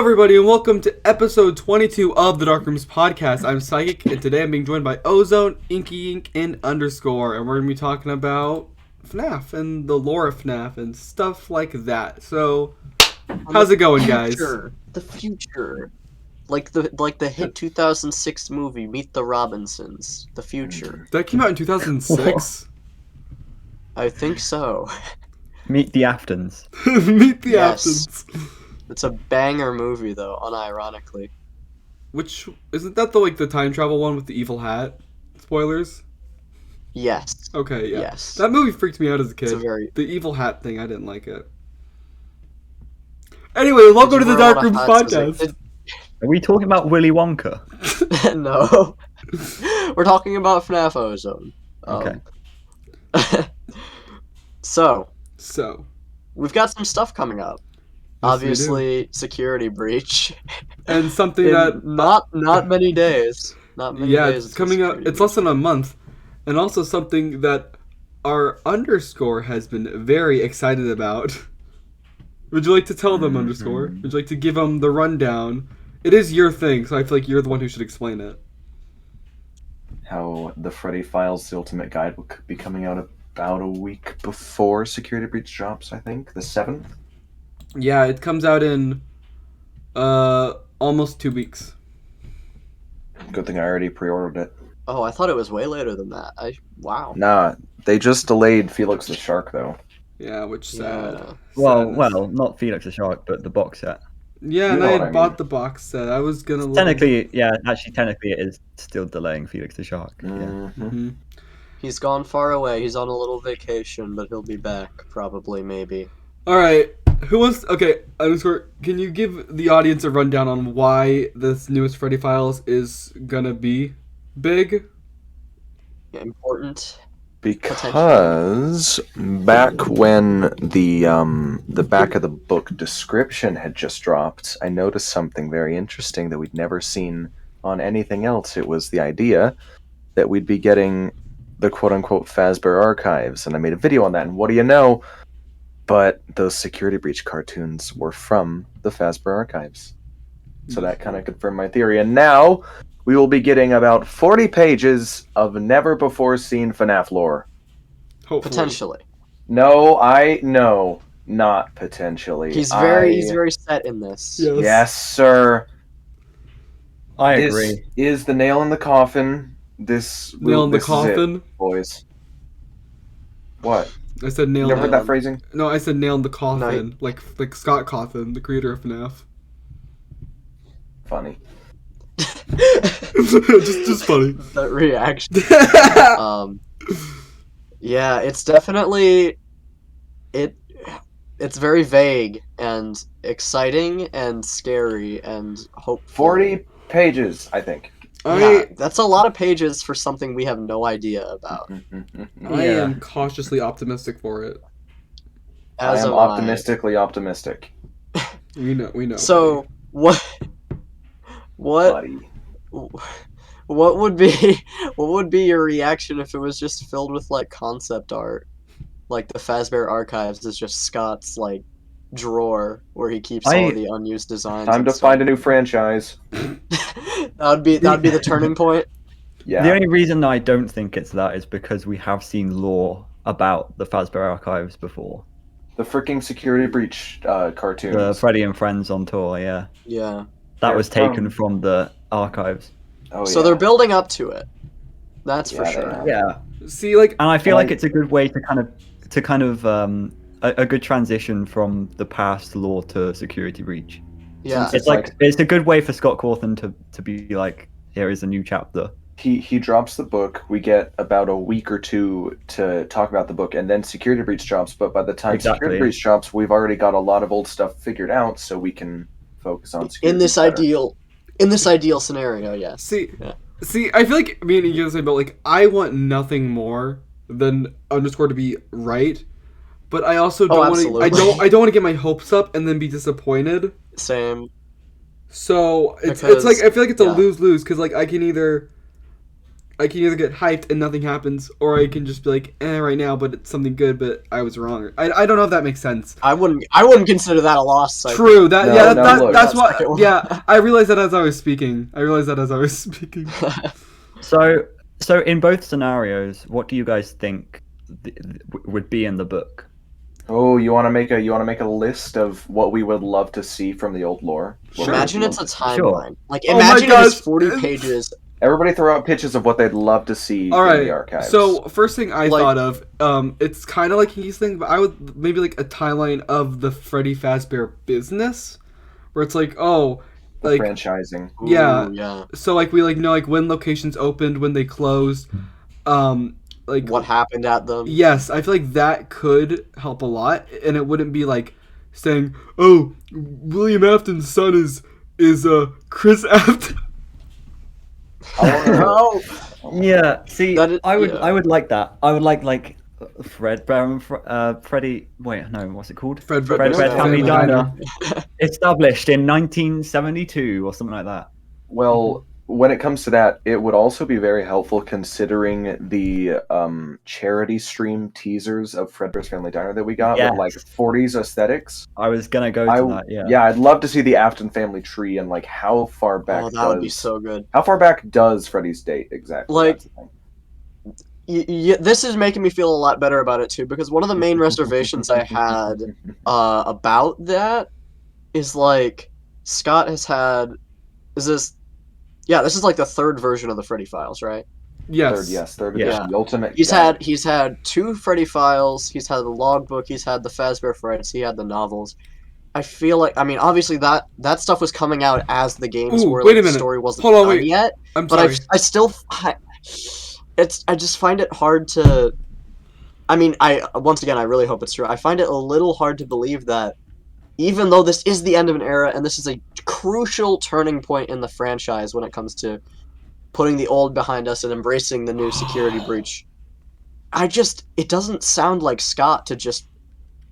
everybody, and welcome to episode 22 of the Dark Rooms podcast. I'm Psychic, and today I'm being joined by Ozone, Inkyink, and Underscore, and we're going to be talking about FNaF and the lore of FNaF and stuff like that. So, how's it going, guys? The future. Like the hit 2006 movie, Meet the Robinsons. The future. That came out in 2006? I think so. Meet the Aftons. Meet the Yes. Aftons. It's a banger movie, though, unironically. Which, isn't that the time travel one with the evil hat? Spoilers? Yes. Okay, yeah. Yes. That movie freaked me out as a kid. It's a very... The evil hat thing, I didn't like it. Anyway, welcome to the Dark Rooms podcast. Are we talking about Willy Wonka? No. We're talking about FNaF Ozone. Okay. So, we've got some stuff coming up. Yes, obviously, security breach. And something In that... not many days. Not many days. It's coming up. It's less than a month. And also something that our Underscore has been very excited about. Would you like to tell them, Underscore? Would you like to give them the rundown? It is your thing, so I feel like you're the one who should explain it. How the Freddy Files, the Ultimate Guide, will be coming out about a week before Security Breach drops, I think. The 7th? Yeah, it comes out in almost 2 weeks. Good thing I already pre-ordered it. Oh, I thought it was way later than that. Wow. Nah, they just delayed Felix the Shark, though. Yeah, which sad. Yeah. Well, not Felix the Shark, but the box set. Yeah, and know I what had I bought mean. the box set. I was gonna Technically it is still delaying Felix the Shark. Yeah. Mm-hmm. He's gone far away. He's on a little vacation, but he'll be back, probably, maybe. Alright, who wants... Okay, Underscore, can you give the audience a rundown on why this newest Freddy Files is gonna be big? Important. Because back when the back of the book description had just dropped, I noticed something very interesting that we'd never seen on anything else. It was the idea that we'd be getting the quote-unquote Fazbear archives, and I made a video on that, and what do you know? But those Security Breach cartoons were from the Fazbear archives. So that kind of confirmed my theory, and now we will be getting about 40 pages of never-before-seen FNaF lore. Hopefully. Potentially. No, not potentially. He's very set in this. Yes. Yes, sir. I This agree. is the nail in the coffin. Nail in the this is it, coffin? boys. What? I said nail You in never heard that phrasing? No, I said nail in the coffin. No. Like Scott Cawthon, the creator of FNaF. Funny. just funny. That reaction. Yeah, it's definitely... It's very vague and exciting and scary and hopeful. 40 pages, I think. Yeah, that's a lot of pages for something we have no idea about. I am cautiously optimistic for it. I am optimistically optimistic. We know. So, what Buddy. would be your reaction if it was just filled with like concept art? Like the Fazbear Archives is just Scott's like drawer where he keeps all the unused designs. Time to find a new franchise. That'd be the turning point. Yeah. The only reason I don't think it's that is because we have seen lore about the Fazbear archives before. The freaking Security Breach cartoons. The Freddy and Friends on tour, yeah. Yeah. That was taken from the archives. Oh, So yeah. they're building up to it. That's for Yeah, they sure. are. Yeah. See, like, And I feel like it's a good way to kind of a good transition from the past lore to Security Breach. Yeah. It's it's a good way for Scott Cawthon to be like, here is a new chapter. He drops the book. We get about a week or two to talk about the book, and then Security Breach drops. But by the time Security Breach drops, we've already got a lot of old stuff figured out, so we can focus on Security in this Breach ideal scenario, yes. See, I feel like me and you say about like I want nothing more than Underscore to be right, but I also don't want to. I don't want to get my hopes up and then be disappointed. Same. So it's like I feel like it's a lose-lose because like I can either I can either get hyped and nothing happens, or I can just be like, right now, but it's something good, but I was wrong. I don't know if that makes sense. I wouldn't consider that a loss. So True. That No, yeah. no, That, look. that's That what. second one. Yeah, I realized that as I was speaking. So in both scenarios, what do you guys think would be in the book? Oh, you want to make a list of what we would love to see from the old lore? Sure. Imagine it's a timeline. Like, Oh my imagine it is gosh. 40 pages. Everybody throw out pitches of what they'd love to see All in right. the archives. So first thing I Like- thought of, it's kind of like Hinky's thing, but I would maybe like a timeline of the Freddy Fazbear business, where it's like, oh, the like franchising. Yeah. Ooh, yeah. so like we like know like when locations opened, when they closed, like What happened at them? Yes, I feel like that could help a lot, and it wouldn't be like saying, "Oh, William Afton's son is Chris Afton." I wanna- Oh, Yeah, see, That is- I would yeah. I would like that. I would like Freddy. Wait, no, what's it called? Fredbear's Fredbear's Family Family Diner. Diner. Established in 1972 or something like that. Well, when it comes to that, it would also be very helpful considering the charity stream teasers of Fredbear's Family Diner that we got Yes. with like 40s aesthetics. I was gonna go to that. Yeah. I'd love to see the Afton family tree and like how far back oh, that would be so good. how far back does Freddy's date exactly? Like- That's the thing. This is making me feel a lot better about it too, because one of the main reservations I had about that is like Scott has had. Is this? Yeah, this is like the third version of the Freddy files, right? Yes. Third Yeah. edition, the ultimate. He's had 2 Freddy files. He's had the logbook. He's had the Fazbear Frights. He had the novels. I feel like, I mean, obviously that stuff was coming out as the games Ooh, were. wait Like, a the minute. story wasn't Hold on, done wait. yet. I'm But sorry. I still, I just find it hard to. I mean, once again, I really hope it's true. I find it a little hard to believe that, even though this is the end of an era and this is a crucial turning point in the franchise when it comes to putting the old behind us and embracing the new security breach, it doesn't sound like Scott to just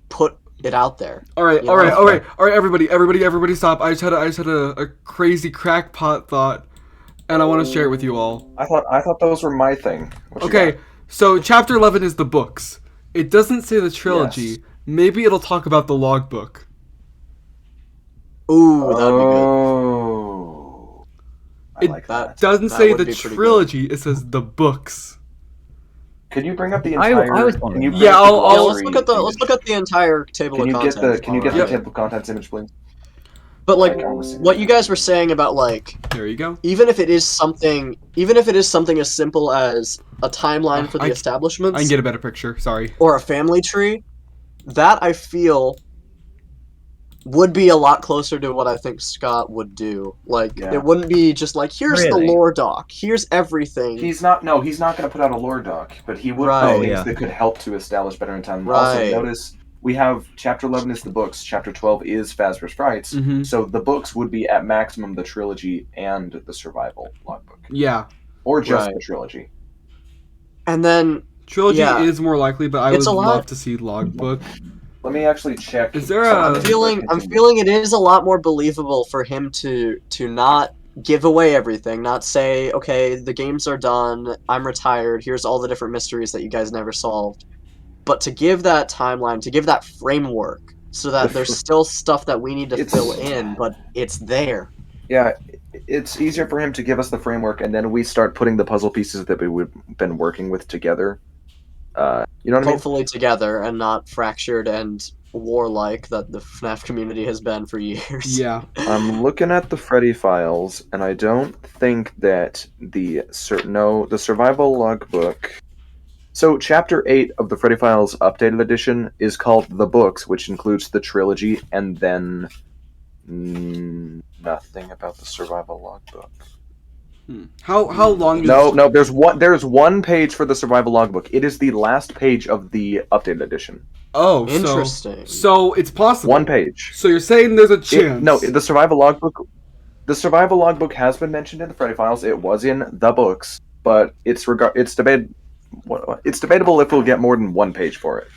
put it out there. All right, You all know? right, all right, all right. Everybody, stop! I just had a crazy crackpot thought, and I want to share it with you all. I thought those were my thing. What you Okay, got? so chapter 11 is the books. It doesn't say the trilogy. Yes. Maybe it'll talk about the logbook. Ooh, that'd be good. Oh, I It like that. Doesn't That say would the be pretty good. trilogy. It says the books. Can you bring up the I entire? was Can wondering you that. bring Yeah, up the I'll- Yeah, glossary let's look at the entire table Can of you get contents. the Can you get while the we're at it. table of contents image, please? But like, I was thinking what you that. guys were saying about like, There you go. even if it is something as simple as a timeline for the I establishments can get a better picture. Sorry. or a family tree, that I feel would be a lot closer to what I think Scott would do. Like, Yeah. it wouldn't be just like, here's Really? the lore doc, here's everything. He's not going to put out a lore doc, but he would Right. put things Yeah. that could help to establish better in time. Right. Also, notice we have chapter 11 is the books, chapter 12 is Fazbear's Frights. Mm-hmm. So the books would be at maximum the trilogy and the survival logbook, Yeah, or just Right. the trilogy. And then, trilogy Yeah. is more likely, but I It's would a lot- love to see logbook. Let me actually check. Is there some a- of I'm the feeling it is a lot more believable for him to not give away everything, not say, okay, the games are done, I'm retired, here's all the different mysteries that you guys never solved. But to give that timeline, to give that framework, so that there's still stuff that we need to It's- fill in, but it's there. Yeah, it's easier for him to give us the framework, and then we start putting the puzzle pieces that we've been working with together. You know what I mean? Hopefully together and not fractured and warlike that the FNAF community has been for years. Yeah. I'm looking at the Freddy files, and I don't think that the survival logbook. So, Chapter 8 of the Freddy Files Updated Edition is called The Books, which includes the trilogy, and then nothing about the survival logbook. How long? Is No, there's one page for the survival logbook. It is the last page of the Updated Edition. Oh, Interesting. So it's possible. One page. So you're saying there's a chance? The survival logbook. The survival logbook has been mentioned in the Freddy Files. It was in the books, but it's debatable if we'll get more than one page for it.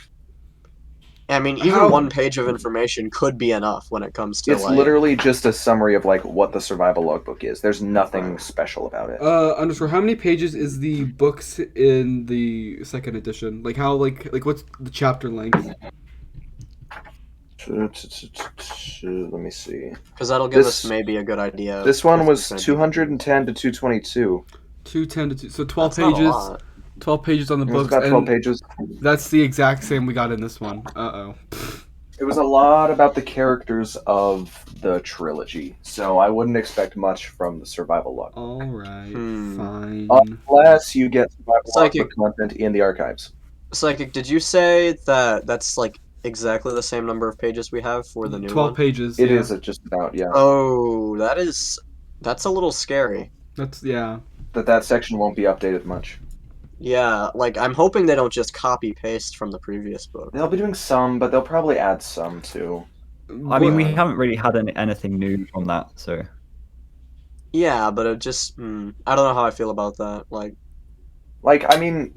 I mean, even How- 1 page of information could be enough when it comes to It's like. literally just a summary of like what the survival logbook is. There's nothing Right. special about it. Underscore. How many pages is the books in the second edition? Like how like what's the chapter length? Let me see. Because that'll give This- us maybe a good idea. This one if was it's gonna be- 210 to 222. 210 to 2. So 12 That's not a pages. lot. 12 pages on the It was books, about 12 and pages. that's the exact same we got in this one. It was a lot about the characters of the trilogy, so I wouldn't expect much from the survival log. All right, Hmm. fine. Unless you get survival Psychic. logbook content in the archives. Psychic, did you say that that's like exactly the same number of pages we have for the new 12 one? pages. It yeah. is just about, yeah. Oh, that's a little scary. That's yeah. That section won't be updated much. Yeah, like I'm hoping they don't just copy paste from the previous book. They'll be doing some, but they'll probably add some too. I mean, we What- haven't really had anything new from that, so Yeah, but it just I don't know how I feel about that. Like, Like, I mean,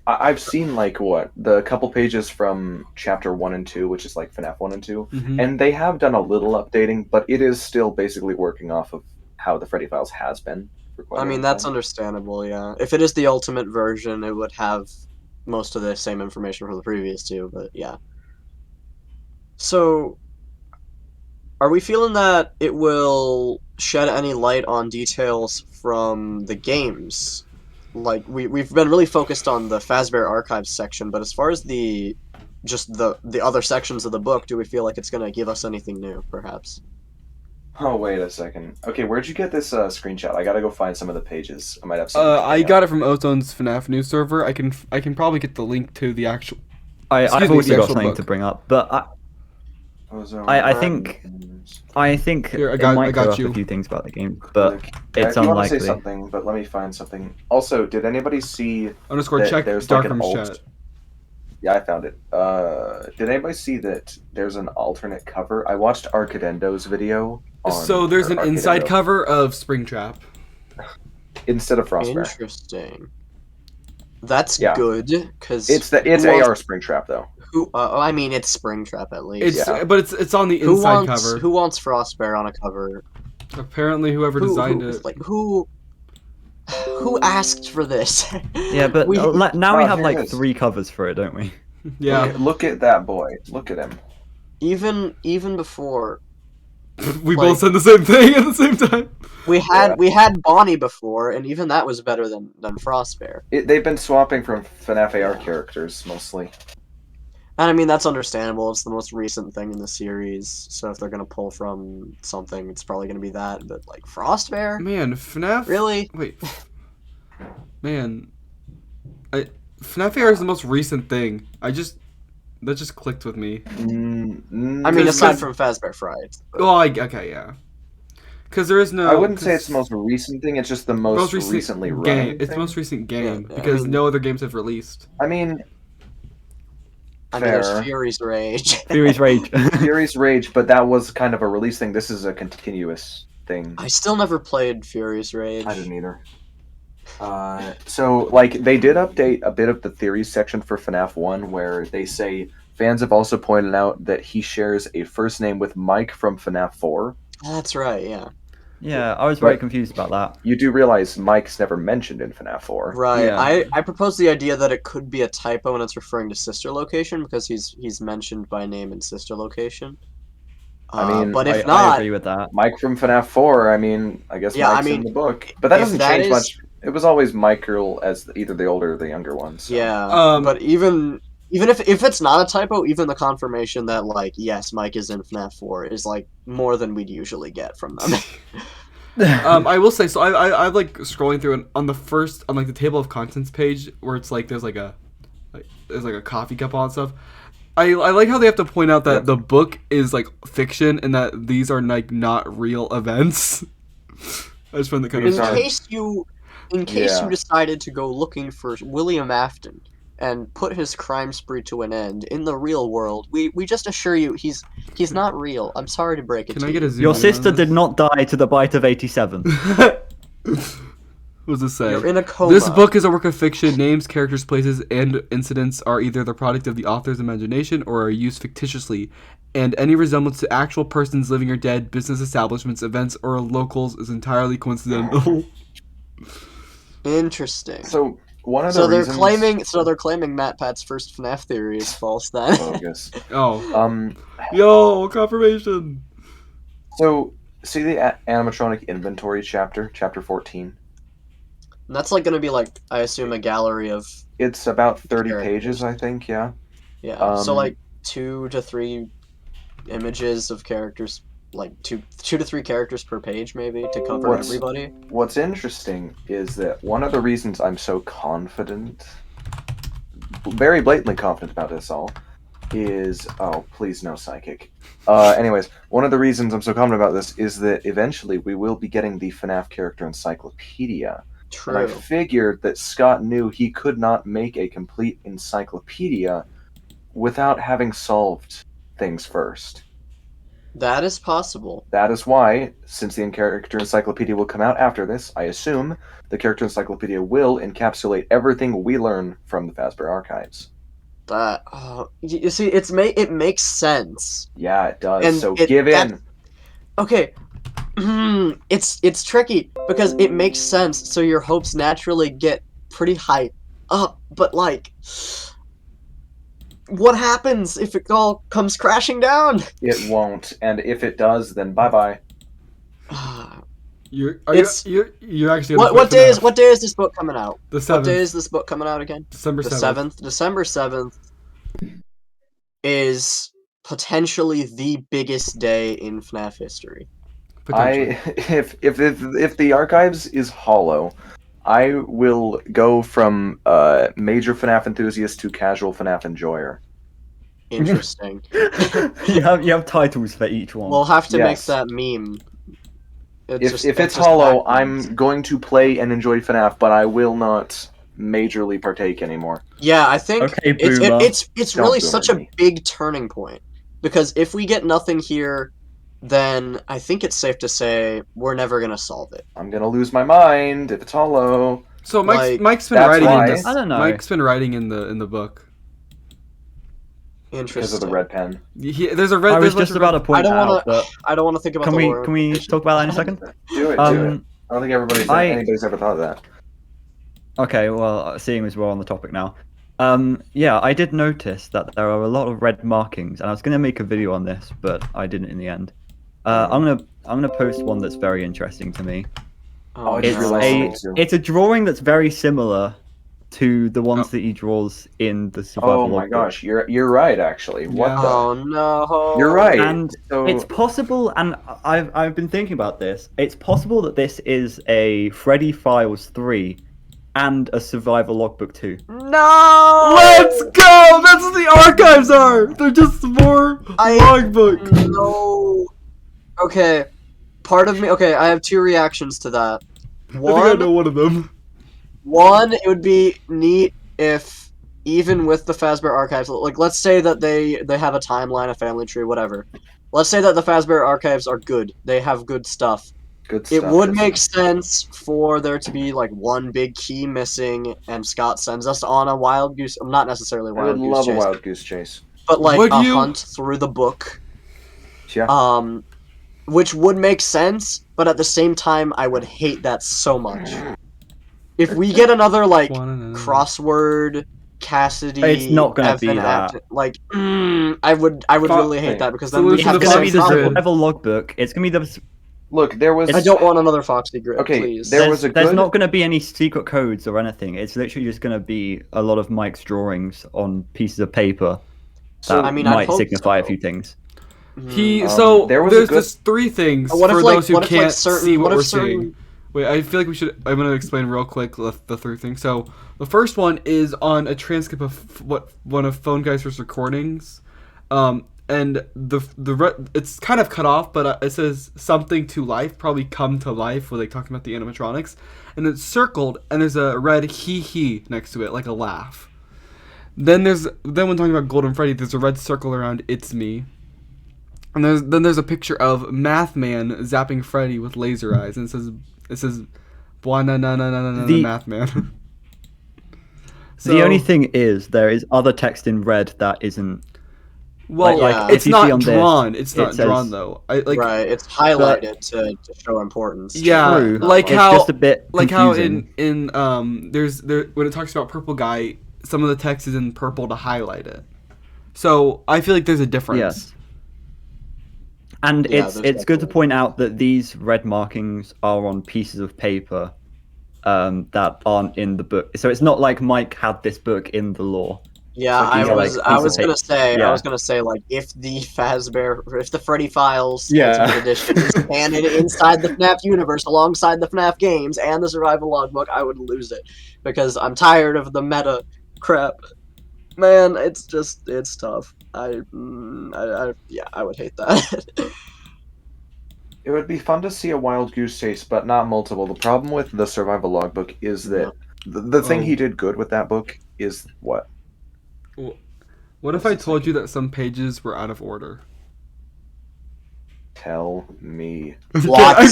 I've seen like what the couple pages from chapter 1 and 2, which is like FNaF 1 and 2, Mhm. and they have done a little updating, but it is still basically working off of how the Freddy Files has been. For quite I a mean, long that's time. understandable. Yeah, if it is the ultimate version, it would have most of the same information from the previous two. But yeah. So, are we feeling that it will shed any light on details from the games? Like we've been really focused on the Fazbear Archives section, but as far as the other sections of the book, do we feel like it's gonna give us anything new, perhaps? Oh, wait a second. Okay, where'd you get this screenshot? I gotta go find some of the pages. I might have some. I got it from Ozone's FNaF news server. I can probably get the link to the actual. I've me, also the got actual something book. to bring up. But I think Here, I it got might clear up you. a few things about the game, but it's if you want to say unlikely. something, but let me find something. Also, did anybody see Underscore that check there's like an Darkroom's alt? chat. Yeah, I found it. Did anybody see that there's an alternate cover? I watched Arcadendo's video. So there's an inside cover of Springtrap. instead of Frostbear. Interesting. That's Yeah. good because It's who AR wants- Springtrap though. Who? I mean, it's Springtrap at least. It's Yeah. but it's on the Who inside wants cover. who wants Frostbear on a cover? Apparently, whoever designed it. Like who asked for this? Yeah, but we, now we Oh, have here it like is. 3 covers for it, don't we? Yeah, Look at that boy. Look at him. even before we like- both said the same thing at the same time. we had Bonnie before, and even that was better than Frostbear. They've been swapping from FNAF AR characters mostly. And I mean that's understandable. It's the most recent thing in the series, so if they're gonna pull from something, it's probably gonna be that. But like Frostbear, Man, FNAF. really? Wait. Man, FNAF AR is the most recent thing. That just clicked with me. I mean, Because- aside from Fazbear Fright. Oh, okay, yeah. Because there is no. I wouldn't say 'cause it's the most recent thing. It's just the most recently game. running. It's the thing. most recent game Yeah, I because mean- no other games have released. I mean, I mean, there's Fair. Fury's Rage. Fury's Rage. Fury's Rage, but that was kind of a release thing. This is a continuous thing. I still never played Fury's Rage. I didn't either. So, like, they did update a bit of the theories section for FNAF 1, where they say fans have also pointed out that he shares a first name with Mike from FNAF 4. That's right, yeah. Yeah, I was very But- confused about that. You do realize Mike's never mentioned in FNAF 4. Right. Yeah. I proposed the idea that it could be a typo and it's referring to sister location because he's mentioned by name in sister location. I mean, but if I not, agree with that. Mike from FNAF 4, I mean, I guess Yeah, I Mike's mean, in the book. But that if doesn't that change is- much. It was always Michael as either the older or the younger one. So. yeah. But even if it's not a typo, even the confirmation that like yes, Mike is in FNAF 4 is like more than we'd usually get from them. I will say so. I like scrolling through and on like the table of contents page where it's like there's like a coffee cup on stuff. I like how they have to point out that Yep. the book is like fiction and that these are like not real events. I just find that kind in of Sorry. case Yeah. you decided to go looking for William Afton and put his crime spree to an end in the real world, we just assure you he's not real. I'm sorry to break it Can to I get a you. zoom Your in on sister this? did not die to the bite of 87. What does it say? You're in a coma. This book is a work of fiction. Names, characters, places, and incidents are either the product of the author's imagination or are used fictitiously, and any resemblance to actual persons living or dead, business establishments, events, or locals is entirely coincidental. Interesting. So one of the So they're reasons... claiming Matt Pat's first FNaF theory is false then. Bogus. Oh. Yo, confirmation. So see the animatronic inventory chapter 14. And that's like gonna be like, I assume, a gallery of It's about 30 characters. pages, I think. Yeah. So like 2 to 3 images of characters, like two to 3 characters per page, maybe, to cover everybody. What's interesting is that one of the reasons I'm so confident, very blatantly confident about this all, is please no psychic. Anyways, one of the reasons I'm so confident about this is that eventually we will be getting the FNaF character encyclopedia. True. And I figured that Scott knew he could not make a complete encyclopedia without having solved things first. That is possible. That is why, since the character encyclopedia will come out after this, I assume the character encyclopedia will encapsulate everything we learn from the Fazbear archives. That you see, it makes sense. Yeah, it does. And So give in. Okay, it's tricky because it makes sense. So your hopes naturally get pretty high up, but like, what happens if it all comes crashing down? It won't, and if it does, then bye bye. You're actually. What day is this book coming out? The 7th. What day is this book coming out again? December 7th. The 7th. December 7th is potentially the biggest day in FNaF history. If the archives is hollow, I will go from major FNaF enthusiast to casual FNaF enjoyer. Interesting. you have titles for each one. We'll have to make Yes. that meme. If it's hollow, I'm going to play and enjoy FNaF, but I will not majorly partake anymore. Yeah, I think Okay, boomer. it's Don't really boomer such a me. big turning point, because if we get nothing here, then I think it's safe to say we're never gonna solve it. I'm gonna lose my mind if it's hollow. So Like, Mike's been that's writing why- in this. I don't know. Mike's been writing in the book. Because Interesting. of the red pen. There's a red. I was there's just like a about to red- point I don't out wanna- that. I don't want to think about Can the we lore can we implications. talk about that in a second? Do it. I don't think anybody's ever thought of that. Okay, well, seeing as we're on the topic now, yeah, I did notice that there are a lot of red markings, and I was gonna make a video on this, but I didn't in the end. I'm gonna post one that's very interesting to me. Oh, I just It's realized a something too. it's a drawing that's very similar to the ones that he draws in the survival. Oh my logbook. gosh, you're right actually. What Yeah. the? Oh no! You're right. And So it's possible, and I've been thinking about this. It's possible that this is a Freddy Files 3 and a Survival Logbook 2. No! Let's go! That's what the archives are. They're just more logbook. No. Okay, part of me. Okay, I have 2 reactions to that. I think I know one of them. One, it would be neat if, even with the Fazbear archives, like, let's say that they have a timeline, a family tree, whatever. Let's say that the Fazbear archives are good. They have good stuff. good stuff. It would isn't make it? sense for there to be, like, one big key missing, and Scott sends us on a wild goose... Not necessarily a I would wild goose love a chase, wild goose chase. but, like, Would a you? hunt through the book. Yeah. Which would make sense, but at the same time, I would hate that so much. If we get another, like, crossword, Cassidy, It's not gonna be Evan that. Like, I would really hate that, because then we Solution have to the It's the gonna be same the Foxy Grid. problem. Survival Logbook. It's gonna be the. Look, there was. I don't want another Foxy Grid, Okay, please. there was a There's good. not gonna be any secret codes or anything. It's literally just gonna be a lot of Mike's drawings on pieces of paper So, that I mean, I'd might hope signify a so. few things. There was there's just 3 things What if, for like- those who what if, like, can't certain- see what what if we're certain- seeing. Wait, I feel like we should. I'm gonna explain real quick the 3 things. So the first one is on a transcript of one of Phone Geyser's recordings, and it's kind of cut off, but it says something to life, probably come to life, where they talking about the animatronics, and it's circled, and there's a red hee next to it, like a laugh. Then when talking about Golden Freddy, there's a red circle around "It's me," and there's a picture of Math Man zapping Freddy with laser eyes, and it says The- math man. The only thing is, there is other text in red that isn't. well, Yeah. it's if you see not on this, drawn. It's it not drawn says- though. I like. right, it's highlighted to show importance. Yeah, True. like It's how just a bit like how confusing. there's when it talks about purple guy, some of the text is in purple to highlight it. So I feel like there's a difference. Yes. And Yeah, it's there's good to definitely- point out that these red markings are on pieces of paper that aren't in the book. So it's not like Mike had this book in the lore. Yeah, Like, these I are, was like, I pieces was of gonna say yeah. I was gonna say like if the Freddy Files Yeah. Ultimate Edition is canon inside the FNaF universe alongside the FNaF games and the Survival Logbook, I would lose it because I'm tired of the meta crap. Man, it's tough. I would hate that. It would be fun to see a wild goose chase, but not multiple. The problem with the survival logbook is that the thing he did good with that book is what? What if I told you that some pages were out of order? Tell me. I'm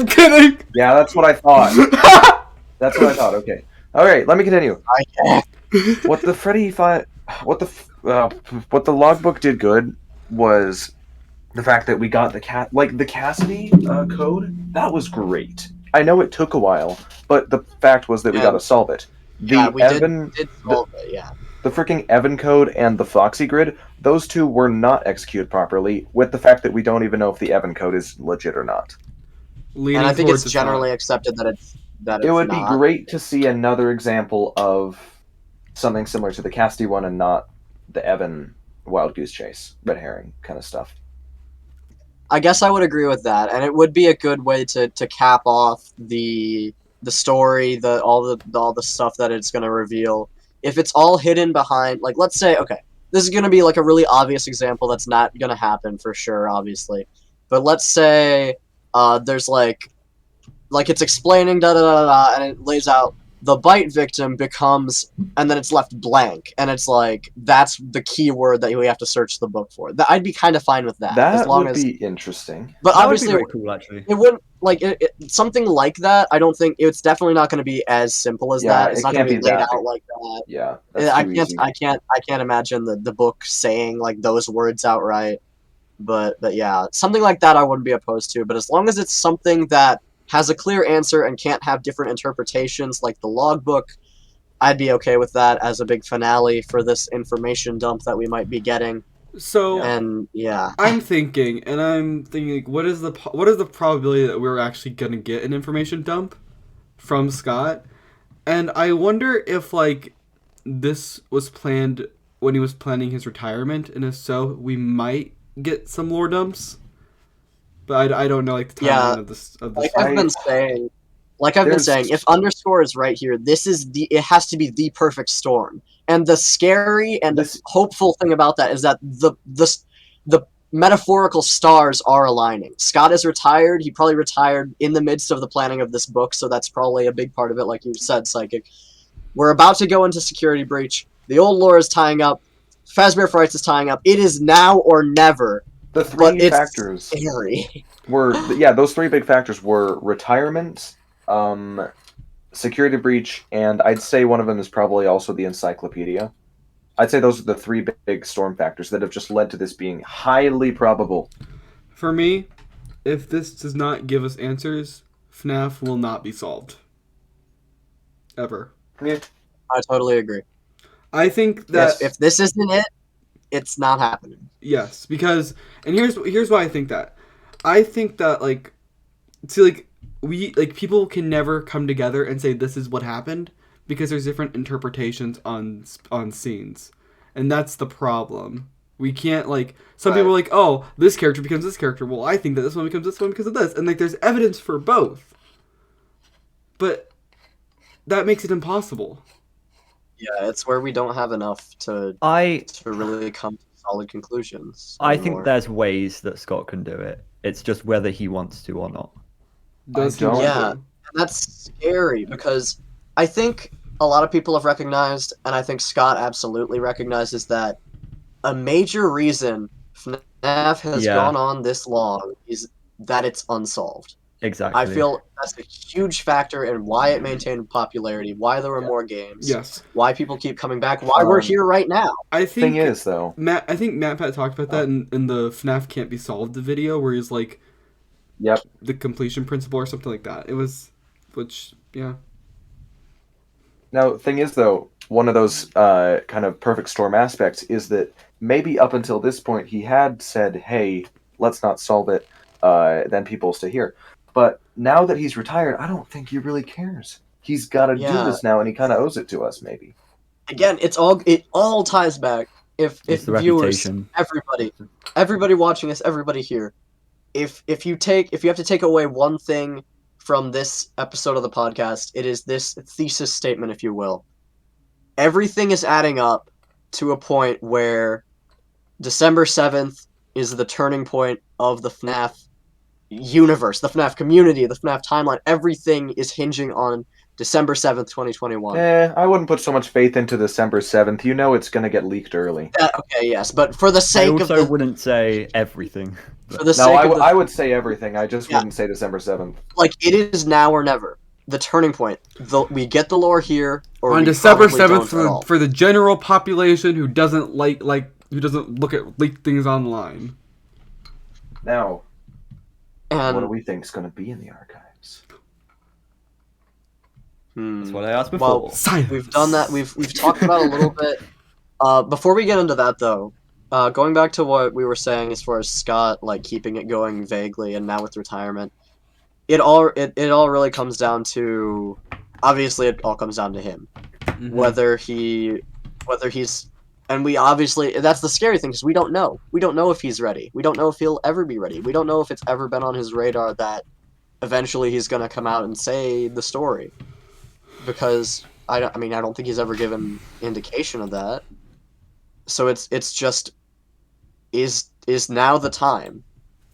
kidding. Yeah, that's what I thought. That's what I thought. Okay. All right, let me continue. What the logbook did good was the fact that we got the Cassidy code. That was great. I know it took a while, but the fact was that we got to solve it. We did solve it, yeah. The freaking Evan code and the Foxy grid, those two were not executed properly, with the fact that we don't even know if the Evan code is legit or not. Leaning And I think towards it's generally accepted that it's It would be not. great to see another example of something similar to the Cassidy one and not the Evan Wild Goose Chase, red herring kind of stuff. I guess I would agree with that, and it would be a good way to cap off the story, all the stuff that it's going to reveal. If it's all hidden behind, like, let's say, okay, this is going to be like a really obvious example that's not going to happen for sure, obviously, but let's say there's like it's explaining da da da da, and it lays out the bite victim becomes, and then it's left blank, and it's like that's the keyword that we have to search the book for. I'd be kind of fine with that, That as long would as. be interesting. But That would be obviously, very cool, actually. it wouldn't like something like that. I don't think it's definitely not going to be as simple as Yeah, that. It's it not going to can't be be laid that. out like that. Yeah, that's I too can't. easy. I can't imagine the book saying like those words outright. But yeah, something like that I wouldn't be opposed to. But as long as it's something that has a clear answer and can't have different interpretations, like the logbook, I'd be okay with that as a big finale for this information dump that we might be getting. So And yeah, I'm thinking, like, what is the probability that we're actually gonna get an information dump from Scott? And I wonder if like this was planned when he was planning his retirement, and if so, we might get some lore dumps. But I don't know like the timeline Yeah, of this. like I've been saying, if underscore is right here, it has to be the perfect storm. And the scary and hopeful thing about that is that the metaphorical stars are aligning. Scott is retired. He probably retired in the midst of the planning of this book, so that's probably a big part of it, like you said, Psychic. We're about to go into security breach. The old lore is tying up. Fazbear Frights is tying up. It is now or never. The But three it's factors scary. those three big factors were retirement, security breach, and I'd say one of them is probably also the encyclopedia. I'd say those are the three big storm factors that have just led to this being highly probable. For me, if this does not give us answers, FNaF will not be solved. Ever. Yeah. I totally agree. I think that If this isn't it, it's not happening. yes, because and here's why I think that. I think that like see like people can never come together and say this is what happened because there's different interpretations on scenes. And that's the problem. We can't like some people are like, "Oh, this character becomes this character." Well, I think that this one becomes this one because of this. And like there's evidence for both. But that makes it impossible. Yeah, it's where we don't have enough to really come to solid conclusions. I think anymore. there's ways that Scott can do it. It's just whether he wants to or not. Does he don't. want Yeah, to? and that's scary because I think a lot of people have recognized, and I think Scott absolutely recognizes that a major reason FNaF has gone on this long is that it's unsolved. Exactly. I feel that's a huge factor in why it maintained popularity, why there were more games, Yes. why people keep coming back, why we're here right now. I Thing think is, though, I think Matt Pat talked about that in the FNAF Can't Be Solved video, where he's like yep. the completion principle or something like that. It was, which yeah. Now, thing is, though, one of those kind of perfect storm aspects is that maybe up until this point he had said, "Hey, let's not solve it." Then people stay here. But now that he's retired, I don't think he really cares. He's got to do Yeah. this now, and he kind of owes it to us, maybe. Again, it all ties back. If It's the viewers, reputation. everybody watching this, everybody here, if you have to take away one thing from this episode of the podcast, it is this thesis statement, if you will. Everything is adding up to a point where December 7th is the turning point of the FNAF universe, the FNAF community, the FNAF timeline. Everything is hinging on December 7th, 2021. I wouldn't put so much faith into December 7th. You know it's going to get leaked early. Okay, yes, but for the I sake of also the wouldn't say everything. for the No, sake of the, I would say everything. I just Yeah. wouldn't say December 7th. like, it is now or never. The turning point. We get the lore here, or On we December probably 7th don't at all. for the general population who doesn't who doesn't look at leaked things online. Now, And what do we think is going to be in the archives? That's what I asked before. Well, Silence. we've done that. We've talked about it a little bit. Before we get into that, though, going back to what we were saying as far as Scott, like, keeping it going vaguely, and now with retirement, it all really comes down to, obviously, it all comes down to him. Mhm. Whether he's, and we obviously, that's the scary thing, because we don't know. We don't know if he's ready. We don't know if he'll ever be ready. We don't know if it's ever been on his radar that eventually he's going to come out and say the story. Because I don't think he's ever given indication of that. So it's just, is now the time?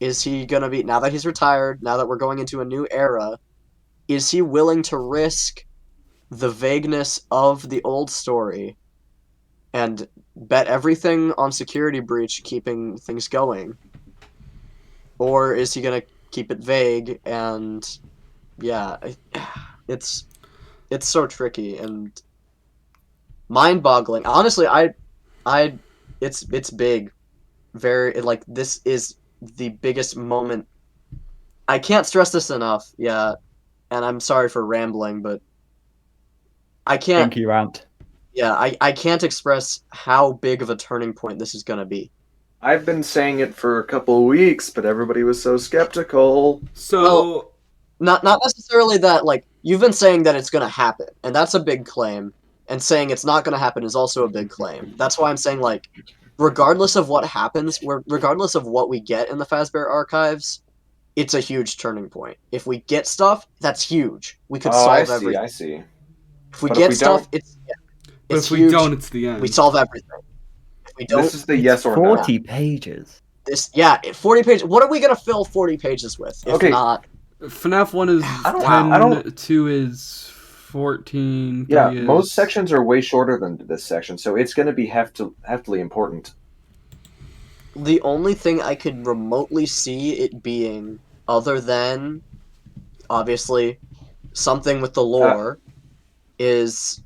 Is he gonna be, now that he's retired, now that we're going into a new era, is he willing to risk the vagueness of the old story and bet everything on security breach keeping things going? Or is he gonna keep it vague? And yeah, it's so tricky and mind-boggling. Honestly, it's big. This is the biggest moment. I can't stress this enough. Yeah, and I'm sorry for rambling, but I can't. Thank you, Rant. Yeah, I can't express how big of a turning point this is gonna be. I've been saying it for a couple weeks, but everybody was so skeptical. So Well, not necessarily that, like, you've been saying that it's gonna happen, and that's a big claim, and saying it's not gonna happen is also a big claim. That's why I'm saying, like, regardless of what happens, regardless of what we get in the Fazbear archives, it's a huge turning point. If we get stuff, that's huge. We could solve everything. I see. If we But if get we stuff, don't- it's but it's if huge. we don't, it's the end. We solve everything. If we don't, This is the yes or no. 40 pages. 40 pages. What are we gonna fill 40 pages with? If Okay. not, FNAF 1 is I don't- 10, I don't- 2 is 14. Yeah, 3 most is... sections are way shorter than this section, so it's going to be heftily important. the only thing I could remotely see it being, other than obviously something with the lore, is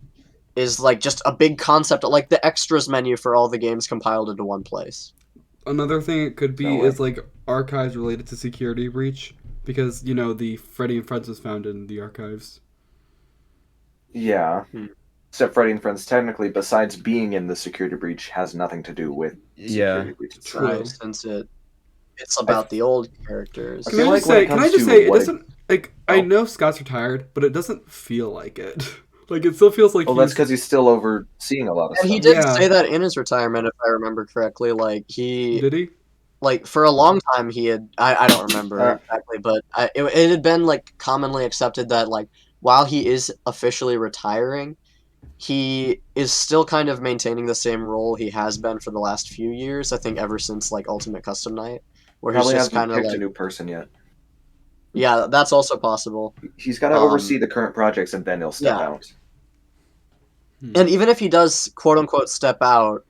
like just a big concept, like the extras menu for all the games compiled into one place. Another thing it could be No way. is like archives related to security breach, because the Freddy and Friends was found in the archives. Yeah. Hmm. Except Freddy and Friends, technically, besides being in the security breach, has nothing to do with Yeah. security breach. True. Right, since it's about the old characters. I Can feel I like just when say? it Can I comes just to say? It what doesn't like. I Oh. know Scott's retired, but it doesn't feel like it. Like it still feels like. Well, that's because he's still overseeing a lot of And he stuff. did Yeah. say that in his retirement, if I remember correctly. Like Did he? like for a long time he had, I don't remember exactly, but it had been like commonly accepted that, like, while he is officially retiring, he is still kind of maintaining the same role he has been for the last few years. I think ever since like Ultimate Custom Night, where Probably he's just hasn't kind of picked like, a new person yet. yeah, that's also possible. He's got to oversee the current projects, and then he'll step yeah. out. And even if he does quote unquote step out,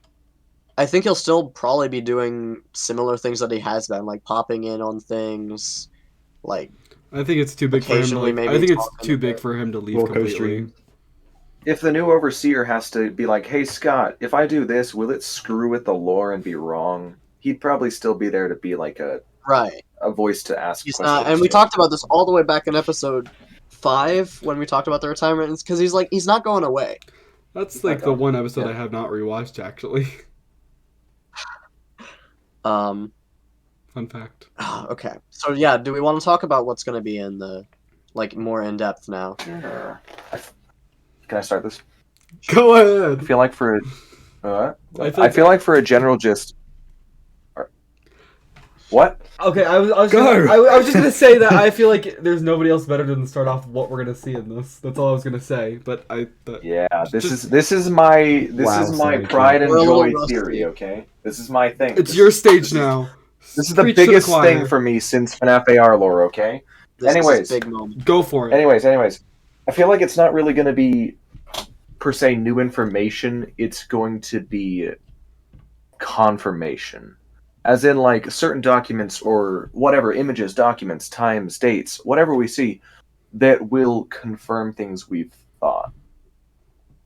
I think he'll still probably be doing similar things that he has been, like popping in on things, like I think it's too big for him. Occasionally, I maybe think it's talking too a big bit. for him to leave Rocco completely. stream. If the new overseer has to be like, "Hey Scott, if I do this, will it screw with the lore and be wrong?" He'd probably still be there to be like a Right. voice to ask He's questions. not, and we talked about this all the way back in episode 5 when we talked about the retirement. It's because he's not going away. That's like the one episode Yeah. I have not rewatched actually. Um. Fun fact. Okay. So yeah, do we want to talk about what's going to be in the more in depth now? Sure. Can I start this? Go I ahead. feel like for I I feel like for a general gist. What? Okay, I was just gonna say that I feel like there's nobody else better than start off what we're gonna see in this. That's all I was gonna say. But Yeah, this is my Wow, sorry, pride and We're a joy little rusty. theory. Okay, this is my thing. it's your stage now. This is the Preach to the biggest choir. thing for me since FNaF AR lore. Okay. This Anyways. is a big moment. Go for it. Anyways, I feel like it's not really going to be per se new information. It's going to be confirmation, as in like certain documents or whatever images, documents, times, dates, whatever we see that will confirm things we've thought.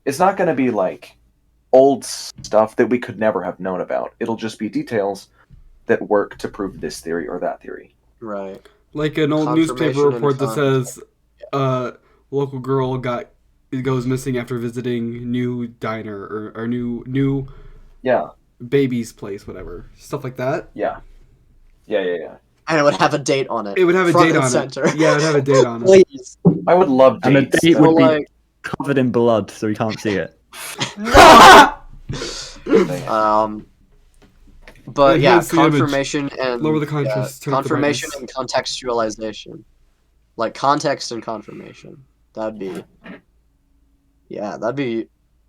It's not going to be like old stuff that we could never have known about. It'll just be details that work to prove this theory or that theory. Right. Like an old newspaper Confirmation and report that says, local girl goes missing after visiting new diner or new Yeah, baby's place, whatever stuff like that. yeah. And it would have a date on it. It would have a Front date and on center. it. Yeah, it would have a date on it. Please. I would love And the dates. date Well, would be like, covered in blood, so we can't see it. But yeah, Enhance the image. confirmation and Lower the contrast, turn up the confirmation brightness. and contextualization, like context and confirmation. That'd be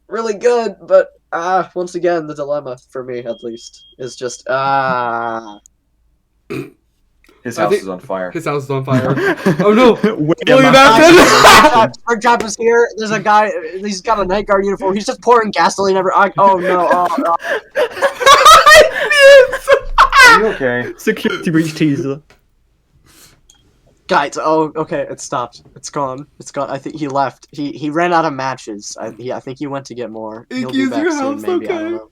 really good. But once again, the dilemma for me at least is just His I house think- is on fire. His house is on fire. Oh no! William Afton! Springtrap is here. There's a guy. He's got a night guard uniform. He's just pouring gasoline every. Oh no! Are you okay? Security breach teaser. Guys, okay, it stopped. It's gone. It's gone. I think he left. He ran out of matches. I think he went to get more. He'll be Is back your soon, house maybe. I okay? don't know.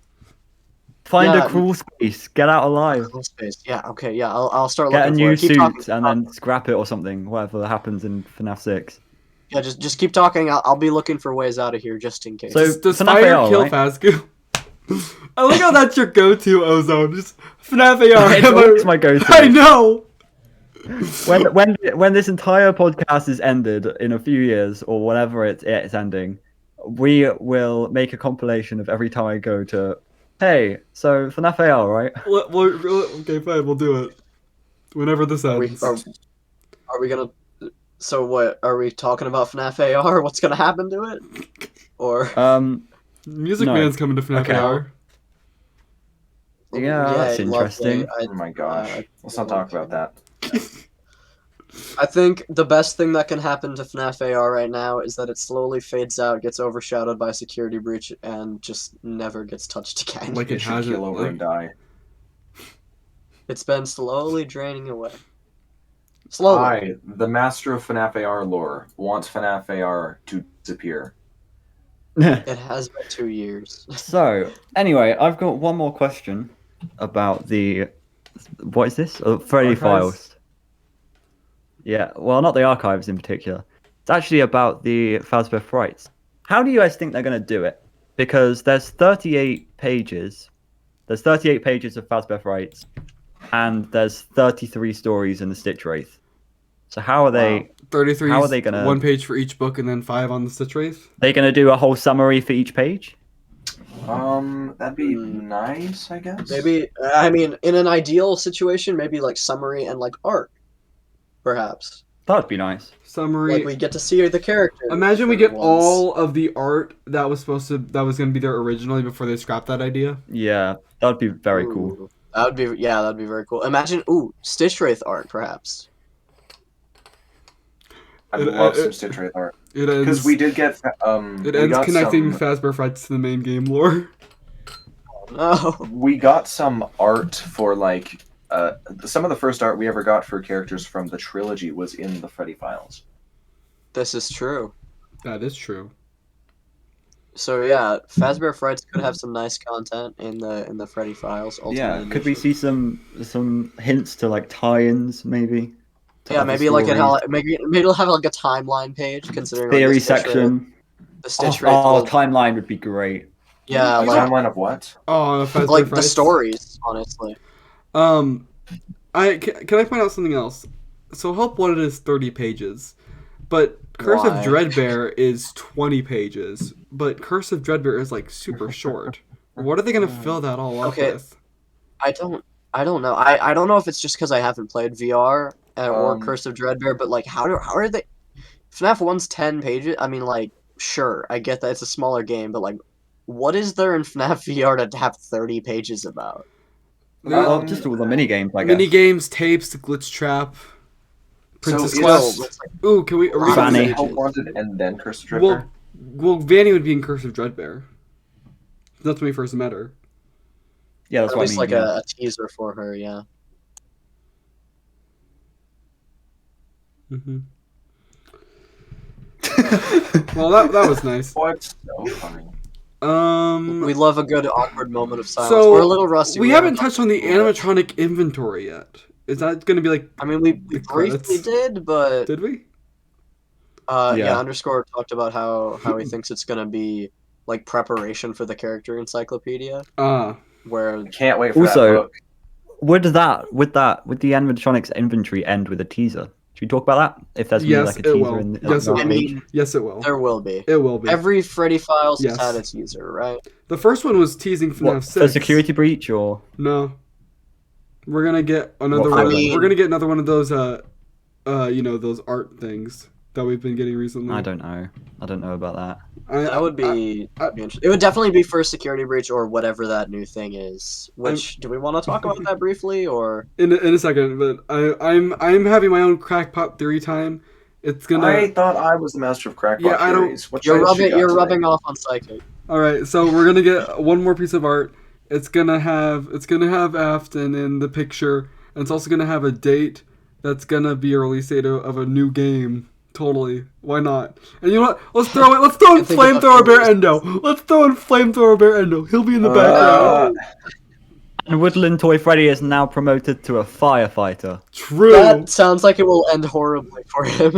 Find Yeah. a crawl space. Get out alive. Cool space. Yeah. Okay. Yeah. I'll start Get a looking for new it. Keep suit talking. and then scrap it or something. Whatever happens in FNAF 6. Yeah. Just keep talking. I'll be looking for ways out of here just in case. So- Does FNAF fire AR, kill right? Phasco? I like how that's your go-to, Ozone. Just FNAF AR. It's always my go-to. I know. When this entire podcast is ended in a few years or whatever it's ending, we will make a compilation of every time I go to. Hey, so FNAF AR, right? Okay, fine. We'll do it whenever this are we, ends. are we gonna? So what? Are we talking about FNAF AR? What's gonna happen to it? Or Music no. Man's coming to FNAF Okay. AR. Yeah, that's lovely. interesting. Oh my gosh. Let's not talk about that. I think the best thing that can happen to FNAF AR right now is that it slowly fades out, gets overshadowed by a security breach, and just never gets touched again. Like It it should hasn't. keel over and die. It's been slowly draining away. Slowly. I, the master of FNAF AR lore, wants FNAF AR to disappear. It has been 2 years. So, anyway, I've got one more question about the. What is this? Freddy Archives? files. Yeah, well, not the archives in particular. It's actually about the Fazbear Frights. How do you guys think they're going to do it? Because there's 38 pages. There's 38 pages of Fazbear Frights, and there's 33 stories in the Stitch Wraith. So how are they? 33. How are they gonna- 1 page for each book and then 5 on the Stitch Wraith? They going to do a whole summary for each page? That'd be nice, I guess. Maybe, I mean, in an ideal situation, maybe like summary and like art, perhaps. That'd be nice. Summary. Like we get to see the characters. Imagine we get once. all of the art that was going to be there originally before they scrapped that idea. Yeah, that'd be very cool. Ooh, that'd be very cool. Imagine, Stitch Wraith art, perhaps. I'd It- love it- some Stitch Wraith art. It ends. Because we did get. It we ends got connecting some- Fazbear Frights to the main game lore. No. We got some art for like some of the first art we ever got for characters from the trilogy was in the Freddy files. This is true. That is true. So yeah, Fazbear Frights could have some nice content in the Freddy files. Yeah, Ultimate could we Edition. see some hints to like tie-ins maybe? To Yeah, other maybe like stories? maybe it'll have like a timeline page considering like, Theory the Stitch rate- section. the Stitch Oh, rate. will- timeline would be great. yeah, A like timeline of what? Oh, Fazbear like the Frights. stories, honestly. Can I point out something else? So Help Wanted is 30 pages, but Curse of Why? Dreadbear is 20 pages. But Curse of Dreadbear is like super short. What are they gonna fill that all up Okay. with? I don't know. I don't know if it's just because I haven't played VR or Um, Curse of Dreadbear, but like how are they? FNAF 1's 10 pages. I mean, like sure, I get that it's a smaller game, but like, what is there in FNAF VR to have 30 pages about? Well, just all the mini games, I guess. Mini games, tapes, the glitch trap, Princess So Quest. it's like, Ooh, can we? Are we Fanny. gonna Is say- it Help Wanted and then Curse of Dreadbear? Well, Vanny would be in Curse of Dreadbear. That's when we first met her. Yeah, that's at what I least mean. like yeah. a teaser for her. Yeah. Mm-hmm. Well, that was nice. Oh, it's so funny. We love a good awkward moment of silence. So, We're a little rusty. we haven't touched on the animation. animatronic inventory yet. Is that going to be like? I mean, we the briefly credits. did, but Did we? yeah, Yeah. Underscore talked about how he thinks it's gonna be like preparation for the character encyclopedia, where Can't wait for Also- that book. Would the animatronics inventory end with a teaser? Should we talk about that? If there's gonna be Yes, like a it teaser will. in the Yes, it on will. the page? Yes, it will. there will be. It will be. Every Freddy Files Yes. has had its user, right? The first one was teasing FNAF What, 6. for security breach or? No. We're gonna get another What, one. I mean- We're gonna get another one of those those art things that we've been getting recently. I don't know. I don't know about that. That would be, interesting. It would definitely be for security breach or whatever that new thing is. Which do we want to talk about that briefly or? in a second, but I'm having my own crackpot theory time. It's gonna. I thought I was the master of crackpot Yeah, I don't- theories. What You're side you got today? rubbing off on Psychic. All right, so we're gonna get one more piece of art. It's gonna have Afton in the picture, and it's also gonna have a date. That's gonna be a release date of a new game. Totally, why not? And you know what? Let's throw in I think Flamethrower about Bear it. Endo. Let's throw in Flamethrower Bear Endo. He'll be in the background. And Woodland Toy Freddy is now promoted to a firefighter. True. That sounds like it will end horribly for him.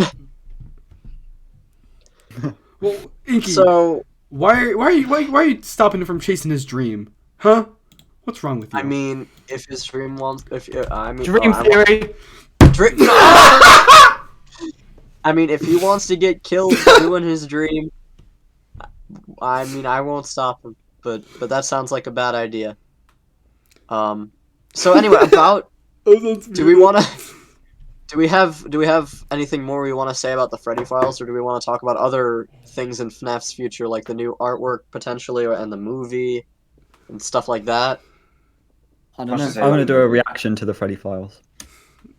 Well, Inky, So why are you stopping him from chasing his dream? Huh? What's wrong with you? I mean, if his dream wants, Dream theory. I mean, if he wants to get killed doing his dream, I mean, I won't stop him. But that sounds like a bad idea. So anyway, about do we have anything more we want to say about the Freddy Files, or do we want to talk about other things in FNAF's future, like the new artwork potentially, and the movie and stuff like that? I don't Much know. to say I'm gonna about do the a movie. reaction to the Freddy Files.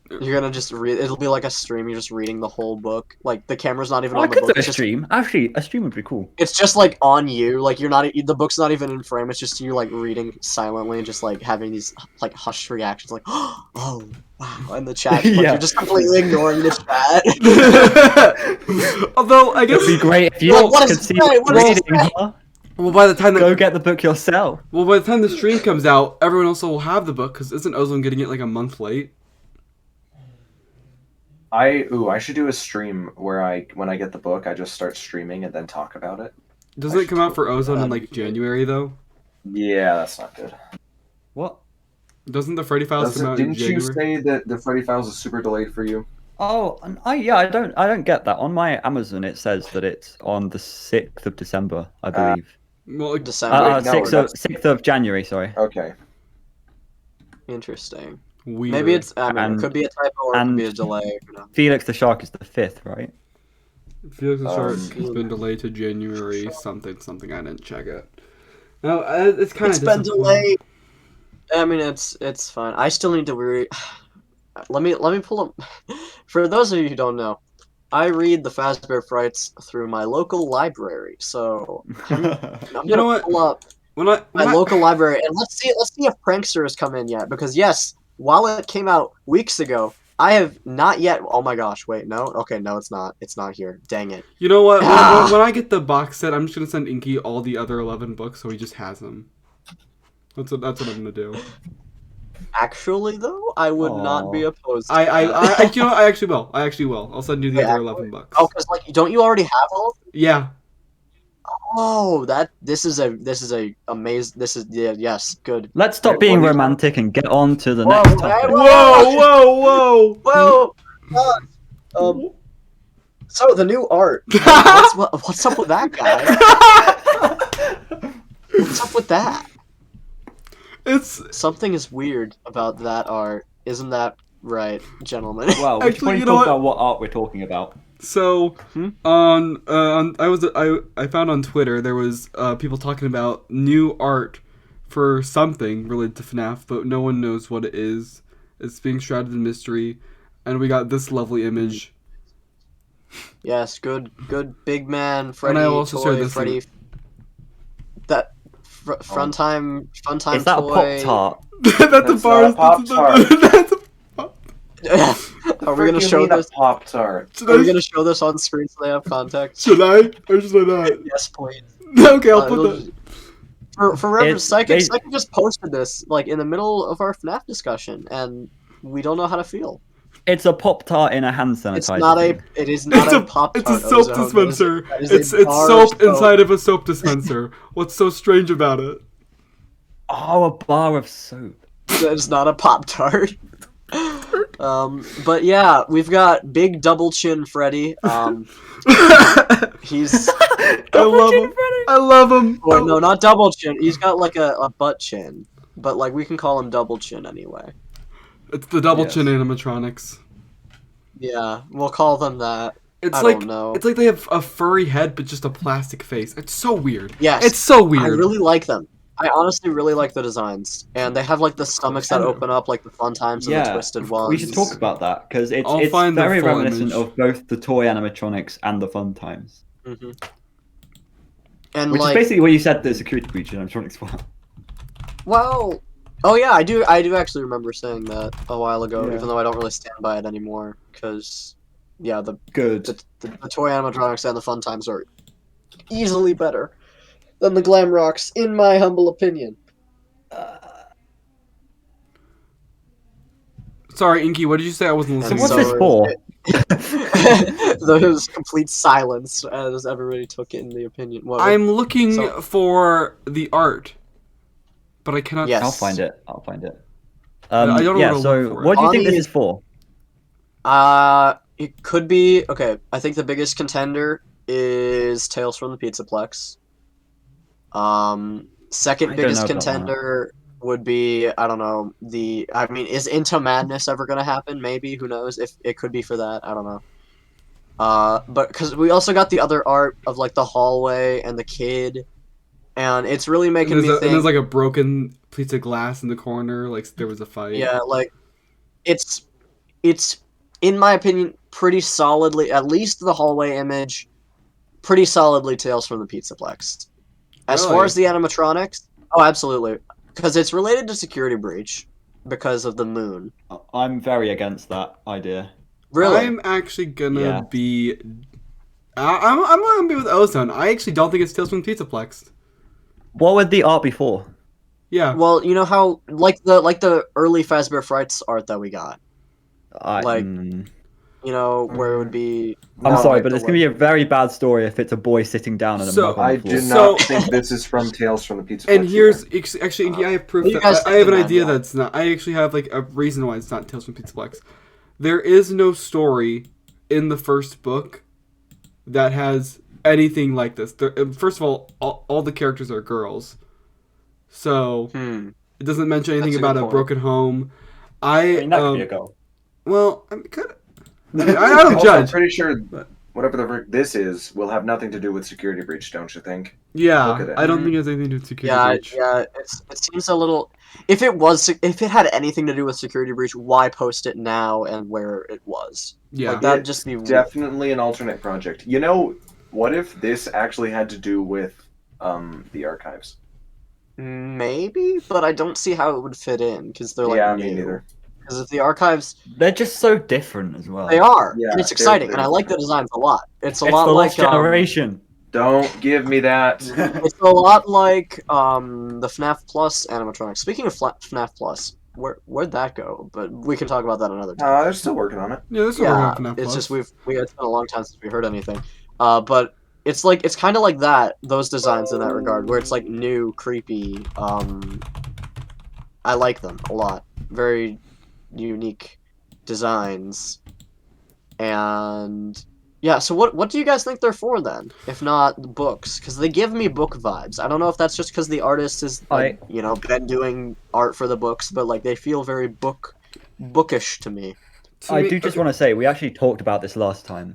You're gonna just read. It'll be like a stream. You're just reading the whole book. Like the camera's not even I on the could book. do a It's just, stream. Actually, a stream would be cool. it's just like on you. Like you're not. The book's not even in frame. It's just you like reading silently and just like having these like hushed reactions, like oh wow, in the chat. Like, Yeah. You're just completely ignoring the chat. Although I guess It'd be great if you Like, what could does see it say? the What does it reading. say? Huh? well by the time Go get the book yourself. the stream comes out, everyone also will have the book because isn't Ozone getting it like a month late? I should do a stream where when I get the book, I just start streaming and then talk about it. Doesn't it come out for Ozone in like January though? Yeah, that's not good. What? Doesn't the Freddy Files come out in Didn't you January? say that the Freddy Files is super delayed for you? Oh, and I don't get that. On my Amazon, it says that it's on the 6th of December, I believe. Well, like, December. no, 6th of January. Sorry. Okay. Interesting. weird. Maybe it's. I mean, it And- could be a typo or it could and- be a delay. You know. Felix the Shark is the 5th, right? Felix the Shark Um, has been delayed to January something. I didn't check it. No, it's kind of It's been delayed. I mean, it's fine. I still need to read. Let me pull up. For those of you who don't know, I read the Fazbear Frights through my local library. So I'm You know gonna what? pull up When my local library and let's see if Prankster has come in yet. Because yes, while it came out weeks ago, I have not yet. Oh my gosh! Wait, no. Okay, no, it's not. It's not here. Dang it. You know what? Ah! When I get the box set, I'm just gonna send Inky all the other 11 books, so he just has them. That's what I'm gonna do. Actually, though, I would not be Aw. opposed to I that. you know, I actually will. I actually will. I'll send you the Wait, other actually? 11 books. Oh, because like, don't you already have all of them? Yeah. Oh, this is a amazing. This is yes, good. Let's stop Wait, being what are you romantic and get on to the Whoa, next whoa, topic. Whoa! Whoa! So the new art. What's up with that guy? What's up with that? It's Something is weird about that art. Isn't that right, gentlemen? Well, we should Actually, probably you know talk what? about what art we're talking about. so Hmm? I found on Twitter there was people talking about new art for something related to FNAF, but no one knows what it is. It's being shrouded in mystery, and we got this lovely image. Yes, good big man, Freddy, And I will also share toy, this Freddy. That fun time Is that toy. a Pop-Tart? That's a That's bar. not a Pop-Tart. That's a Are we gonna show this? Pop-Tart? Should Are we I? gonna show this on screen so they have context? Should I? Or should I not? Yes, please. Okay, I'll It'll put just- that. For reference, Psychic they- just posted this like in the middle of our FNAF discussion, and we don't know how to feel. It's a Pop-Tart in a hand sanitizer. It's not a. thing. It is not a pop. It's a soap dispenser. It's bar soap of inside of a soap dispenser. What's so strange about it? Oh, a bar of soap. It's not a Pop Tart. But yeah, we've got big double chin Freddy. He's I love him. I love him. well, no, not double chin. He's got like a butt chin, but like we can call him double chin anyway. It's the double Yes. chin animatronics. Yeah, we'll call them that. It's I like don't know. it's like they have a furry head but just a plastic face. It's so weird. Yes, It's so weird. I really like them. I honestly really like the designs, and they have like the stomachs that open up, like the fun times and the Yeah, twisted ones. we should talk about that because I'll it's find the very full reminiscent image. of both the toy animatronics and the fun times. hmm And Which like, is basically what you said the security breach in animatronics were. well, oh yeah, I do actually remember saying that a while ago, Yeah. even though I don't really stand by it anymore, because yeah, the Good. the toy animatronics and the fun times are easily better than the glam rocks, in my humble opinion. Sorry, Inky, what did you say? I wasn't So listening. what's so- this for? There was complete silence as everybody took it in the opinion. What, I'm looking So- for the art, but I cannot. Yes. I'll find it. I'll find it. I don't know yeah. what to So look for. what do you think Bonnie this is- is for? It could be okay. I think the biggest contender is Tales from the Pizzaplex. Second I don't biggest know about that. contender would be, I don't know, I mean, is Into Madness ever gonna happen? Maybe, who knows? If it could be for that, I don't know. But because we also got the other art of like the hallway and the kid, and it's really And making there's, me and think. there's like a broken piece of glass in the corner, like there was a fight. Yeah, like it's in my opinion pretty solidly, at least the hallway image, pretty solidly Tales from the Pizzaplex. As far Really? as the animatronics, oh absolutely, because it's related to Security Breach because of the moon. I'm very against that idea. Really? I'm actually gonna Yeah. be. I'm gonna be with Ozone. I actually don't think it's Tales from the Pizzaplex. What would the art be for? Yeah. Well, you know how like the early Fazbear Frights art that we got, Like, you know, where it would be. I'm No, sorry, like but the it's gonna be a very bad story if it's a boy sitting down and a So, mug on the I floor. do So- not think this is from Tales from the Pizza. And Place here's either. actually, Inky, I have proof What do you that guys I have an think of idea that? that's not. I actually have like a reason why it's not Tales from Pizzaplex. There is no story in the first book that has anything like this. First of all the characters are girls, so it doesn't mention anything That's a about good a point. broken home. I mean, that could be a goal. Well, I'm kind of. I don't Also, I'm judge. pretty sure but- whatever the frick this is will have nothing to do with Security Breach, don't you think? Yeah, Look at it. I don't think it has anything to do with security Yeah, breach. yeah. It seems a little. If it had anything to do with Security Breach, why post it now and where it was? Yeah. Like, that'd It's just be weird. definitely an alternate project. You know, what if this actually had to do with the archives? Maybe, but I don't see how it would fit in because they're like yeah, new. me neither. Because if the archives, They're just so different as well. they are, Yeah, and it's they're- exciting, they're and I like the different. designs a lot. It's a It's lot the like lost generation. Don't give me that. it's a lot like the FNaF Plus animatronics. Speaking of FNaF Plus, where'd that go? But we can talk about that another time. They're still working on it. Yeah, this is Yeah, working on FNaF it's Plus. just it's been a long time since we heard anything. But it's kind of like that, those designs in that regard, where it's like new, creepy. I like them a lot. Very unique designs. And yeah, so what do you guys think they're for then? If not the books, because they give me book vibes. I don't know if that's just because the artist is like, been doing art for the books, but like they feel very bookish to me. I do just want to say we actually talked about this last time.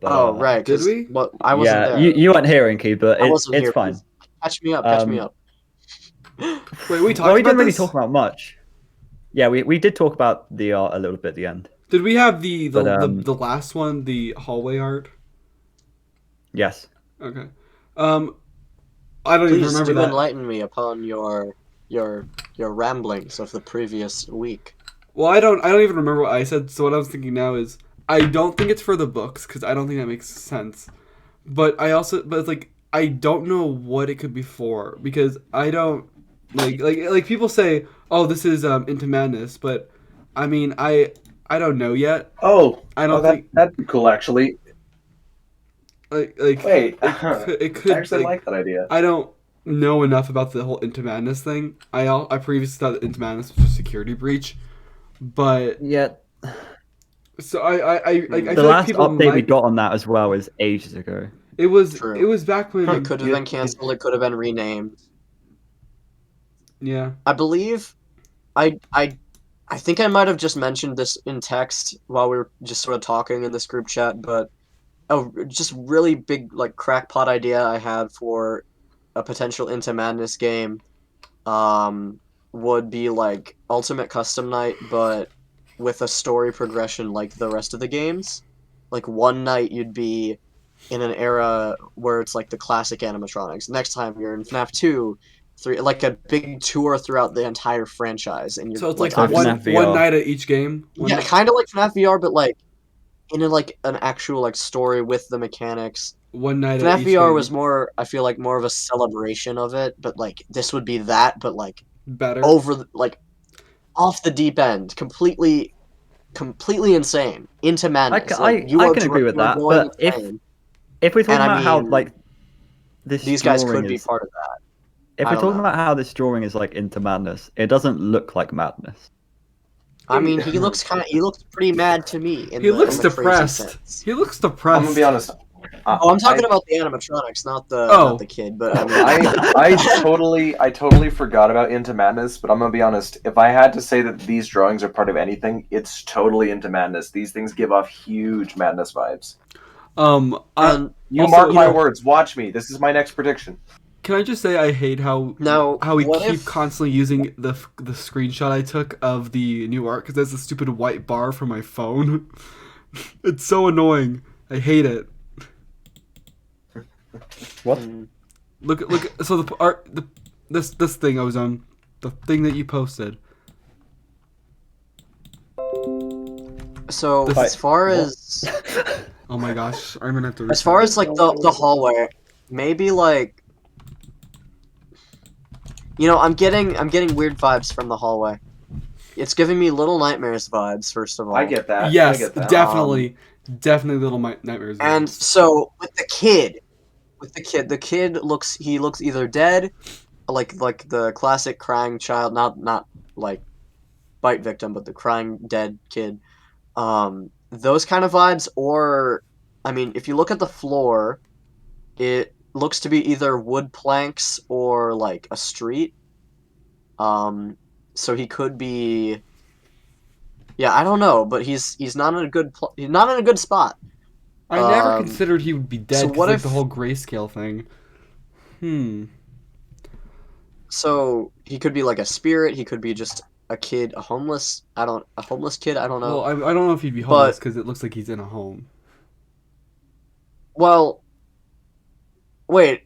But, Oh right, did we? What I wasn't yeah, there. you weren't here, Inky, but I it's wasn't here. fine. Catch me up. Catch me up. Wait, we talked Well, we about didn't really this? talk about much. Yeah, we did talk about the art a little bit at the end. Did we have the But, the last one, the hallway art? Yes. Okay. I don't even Please remember do that. enlighten me upon your ramblings of the previous week. Well, I don't even remember what I said. So what I was thinking now is I don't think it's for the books because I don't think that makes sense. But it's like I don't know what it could be for because I don't like people say, "Oh, this is Into Madness," but I mean, I don't know yet. Oh, I don't think that'd be cool actually. like Wait, it could I actually like that idea. I don't know enough about the whole Into Madness thing. I previously thought that Into Madness was a security breach, but Yeah. so I The feel like last people update we might, got on that as well was ages ago. it was True. back when It could have been canceled. It could have been renamed. Yeah. I believe, I think I might have just mentioned this in text while we were just sort of talking in this group chat, but a just really big like crackpot idea I had for a potential Into Madness game, would be like Ultimate Custom Night, but with a story progression like the rest of the games. Like one night you'd be in an era where it's like the classic animatronics. Next time you're in FNaF 2, 3, like a big tour throughout the entire franchise, and you're So it's like like one FNaF VR. night at each game. yeah, kind of like FNaF VR, but like in like an actual like story with the mechanics. One night at FNaF each VR game. was more, I feel like, more of a celebration of it, but like this would be that, but like better. like off the deep end, completely insane, Into Madness. I can agree with that, but if we're talking And I about how mean, like this these guys drawing could be is, part of that. if I we're don't talking know. about how this drawing is like Into Madness, it doesn't look like madness. I mean, he looks pretty mad to me. He looks in the crazy depressed. sense. He looks depressed. I'm gonna be honest. Oh, I'm talking about the animatronics, not the kid. But I mean, I totally forgot about Into Madness, but I'm gonna be honest. If I had to say that these drawings are part of anything, it's totally Into Madness. These things give off huge madness vibes. and You Also, mark you my know- words. Watch me. This is my next prediction. Can I just say I hate how we what keep if- constantly using the screenshot I took of the new art because there's a stupid white bar from my phone. It's so annoying. I hate it. What? Look. So the art, this thing Ozone, the thing that you posted. So This- as far as Oh my gosh, I'm gonna have to. as far as like the hallway, maybe like, I'm getting weird vibes from the hallway. It's giving me Little Nightmares vibes, first of all. I get that. Yes, I get that. definitely Little Nightmares. And so with the kid, the kid looks either dead, like the classic crying child, not like bite victim, but the crying dead kid. Those kind of vibes, or I mean, if you look at the floor, it looks to be either wood planks or like a street. So he could be. Yeah, I don't know, but he's not in a good he's not in a good spot. I never considered he would be dead. so 'cause, what like if- the whole grayscale thing? So he could be like a spirit. He could be just a kid, a homeless kid. I don't know. Well, I don't know if he'd be homeless because it looks like he's in a home. Well, wait,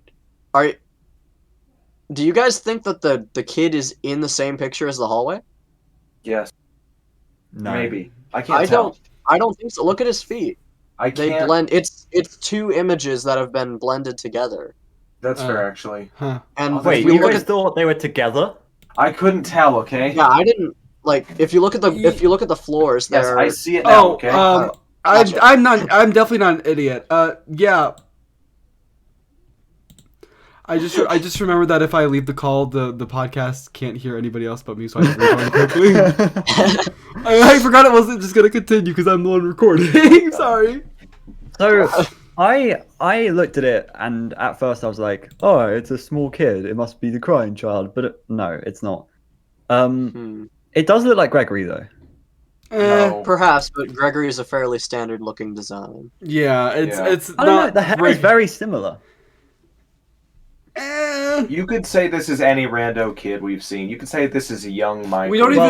do you guys think that the kid is in the same picture as the hallway? Yes. No. Maybe. I can't tell. I don't think so. Look at his feet. I They can't. blend. It's two images that have been blended together. That's fair, actually. Huh. And Wait, if you you look guys at, thought they were together? I couldn't tell. Okay. yeah, I didn't like. If you look at the floors, Yes, they're I see it now. Oh, Okay. Gotcha. I'm definitely not an idiot. Yeah. I just remembered that if I leave the call, the podcast can't hear anybody else but me, so I have to rejoin quickly. I forgot it wasn't just gonna continue because I'm the one recording. Sorry. So I looked at it, and at first I was like, "Oh, it's a small kid. It must be the crying child." But no, it's not. It does look like Gregory though. No. perhaps, but Gregory is a fairly standard-looking design. Yeah, it's I don't know. not. The hair is very similar. You could say this is any rando kid we've seen. You could say this is a young Mike. We don't even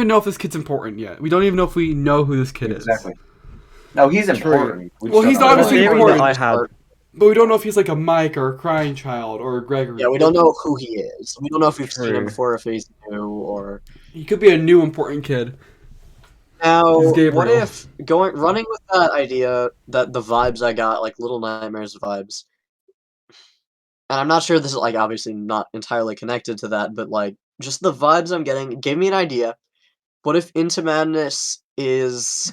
know if this kid's important yet. We don't even know if we know who this kid Exactly. No, he's important. We Well, just he's don't know obviously who. important. I had. But we don't know if he's like a Mike or a crying child or a Gregory. Yeah, we don't know who he is. We don't know if we've seen him True. before, if he's new or. He could be a new important kid. Now, He's Gabriel. what if running with that idea, that the vibes I got, like Little Nightmares vibes, and I'm not sure this is like obviously not entirely connected to that, but like just the vibes I'm getting gave me an idea. What if Into Madness is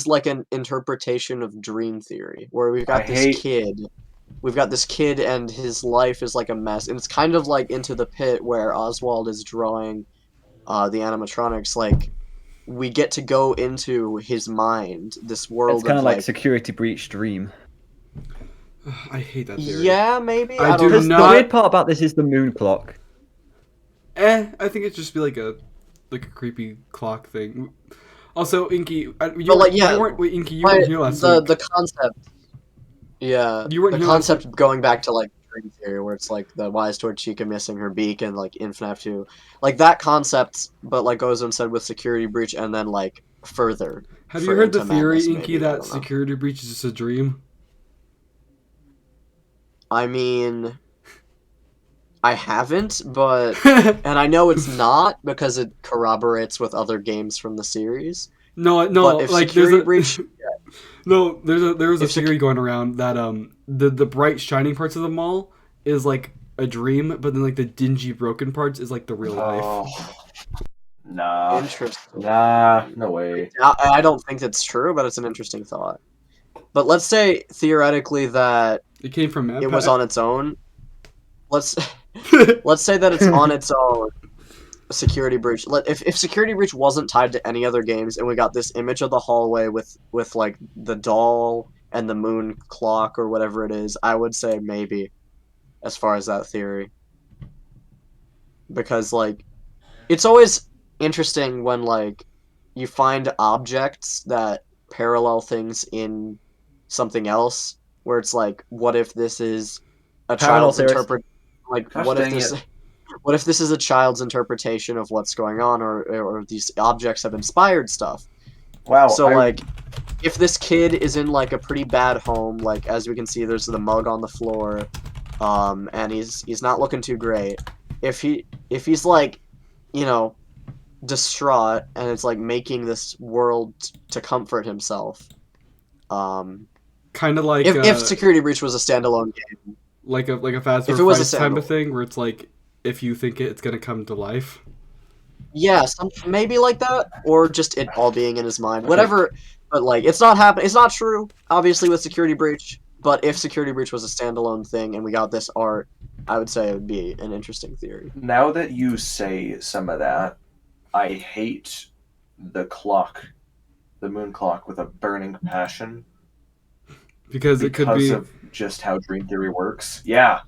like an interpretation of dream theory, where we've got this kid and his life is like a mess, and it's kind of like Into the Pit where Oswald is drawing the animatronics. Like we get to go into his mind, this world. It's kind of like like Security Breach Dream. I hate that theory. yeah, maybe. I I don't do know. not- The weird part about this is the moon clock. I think it'd just be like a creepy clock thing. Also, Inky, Inky, you weren't here last week. The concept. Yeah, You weren't the here last concept going back to like dream theory, where it's like the wise toward Chica missing her beak, and like in FNaF 2, like that concept, but like Ozone said with Security Breach, and then like further. Have you for heard the Into theory, Madness, Inky, maybe, I that don't know. Security Breach is just a dream? I mean, I haven't, but and I know it's not because it corroborates with other games from the series. No, But if like Security there's a Breach, no, there was a If theory going around that the bright shining parts of the mall is like a dream, but then like the dingy broken parts is like the real life. Oh. Nah. interesting. Nah. No way. I don't think that's true, but it's an interesting thought. But let's say theoretically that It came from it was on its own. Let's say that it's on its own. Security Breach. If Security Breach wasn't tied to any other games, and we got this image of the hallway with like the doll and the moon clock or whatever it is, I would say maybe, as far as that theory. Because like, it's always interesting when like you find objects that parallel things in something else, where it's like, what if this is a Parallel child's theorist. Gosh what if dang this it. what if this is a child's interpretation of what's going on, or these objects have inspired stuff? Wow. So like, if this kid is in like a pretty bad home, like as we can see, there's the mug on the floor, and he's not looking too great. If he's like, you know, distraught, and it's like making this world to comfort himself. Kind of like If Security Breach was a standalone game, like a Fazbear if it was a Frights type sample. of thing, where it's like if you think it's gonna come to life. yeah, maybe like that, or just it all being in his mind, whatever. But like, it's not happening. It's not true, obviously, with Security Breach. But if Security Breach was a standalone thing and we got this art, I would say it would be an interesting theory. Now that you say some of that, I hate the clock, the moon clock, with a burning passion Because it could be, of just how dream theory works. Yeah.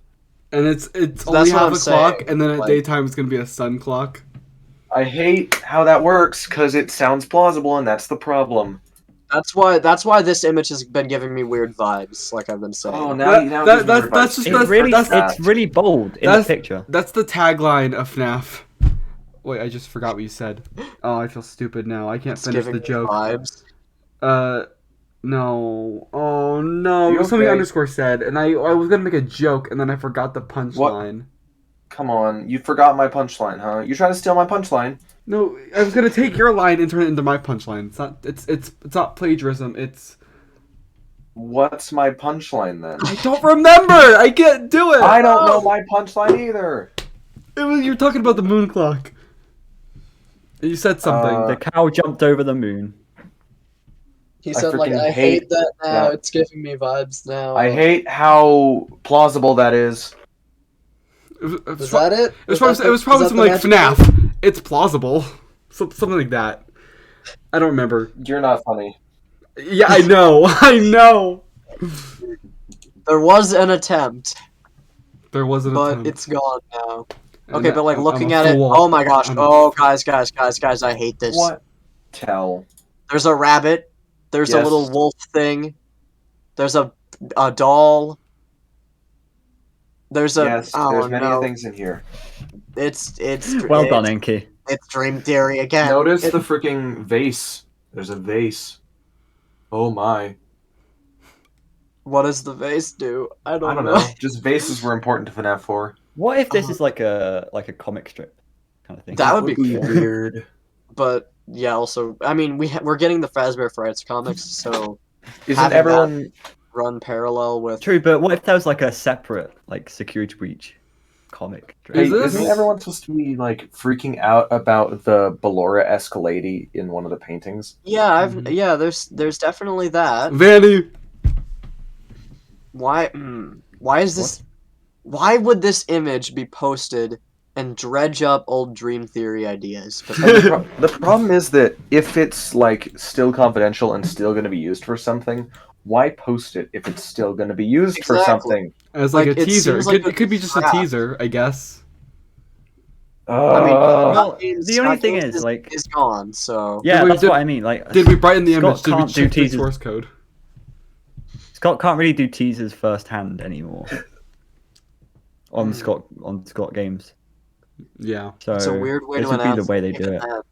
and it's So only that's what half I'm a clock, saying, and then at like- daytime it's gonna be a sun clock. I hate how that works because it sounds plausible, and that's the problem. That's why this image has been giving me weird vibes, like I've been saying. Oh, That- now that- it gives me that's weird vibes. just- It's really bold in the that's- picture. That's the tagline of FNaF. Wait, I just forgot what you said. Oh, I feel stupid now. I can't It's finish giving the me joke. vibes. No. Oh no. You It was something okay? underscore said, and I was gonna make a joke, and then I forgot the punchline. Come on, you forgot my punchline, huh? You trying to steal my punchline? No, I was gonna take your line and turn it into my punchline. It's not. It's not plagiarism. It's. What's my punchline then? I don't remember. I can't do it. I don't know my punchline either. It was you're talking about the moon clock. You said something. The cow jumped over the moon. He I said, like, freaking I hate hate that now. that. It's giving me vibes now. I hate how plausible that is. Was that it? It was probably something like FNaF. It's plausible. Something like that. I don't remember. You're not funny. Yeah, I know. I know. There was an attempt, There was an but attempt. it's gone now. And Okay, but like I'm looking a at it, fool. oh my gosh! I'm a Oh, fool. guys! I hate this. What? Tell. There's a rabbit. There's a Yes. little wolf thing. There's a doll. There's a Yes, oh there's many no! things in here. It's Well done, Inky. It's dream theory again. Notice It- the freaking vase. There's a vase. Oh my. What does the vase do? I don't, I don't know. Just vases were important to FNAF 4. What if this is like a comic strip kind of thing? That would be cool. weird. But yeah, also, I mean, we're getting the Fazbear Frights comics, so Isn't Having everyone... run parallel with. True, but what if there was like a separate like security breach comic strip? Hey, Is this- isn't everyone supposed to be, like, freaking out about the Ballora-esque lady in one of the paintings? Yeah, Mhm. yeah. There's definitely that. Vanny. Why? Why is this? Why would this image be posted and dredge up old dream theory ideas? The problem is that if it's, like, still confidential and still going to be used for something, why post it if it's still going to be used for Exactly. something? As like, Like, a it teaser. seems like It could be just a crap. teaser, I guess. I mean, Uh, Scott Gaines- the only Scott thing Gaines is, like- is gone. So Yeah, we- that's did- what I mean. Like, Did we brighten the Scott image? Did we can't do check the teasers. source code? Scott can't really do teasers firsthand anymore on Scott Games. Yeah. So it's a weird way this to would be the announce way they even do it. that.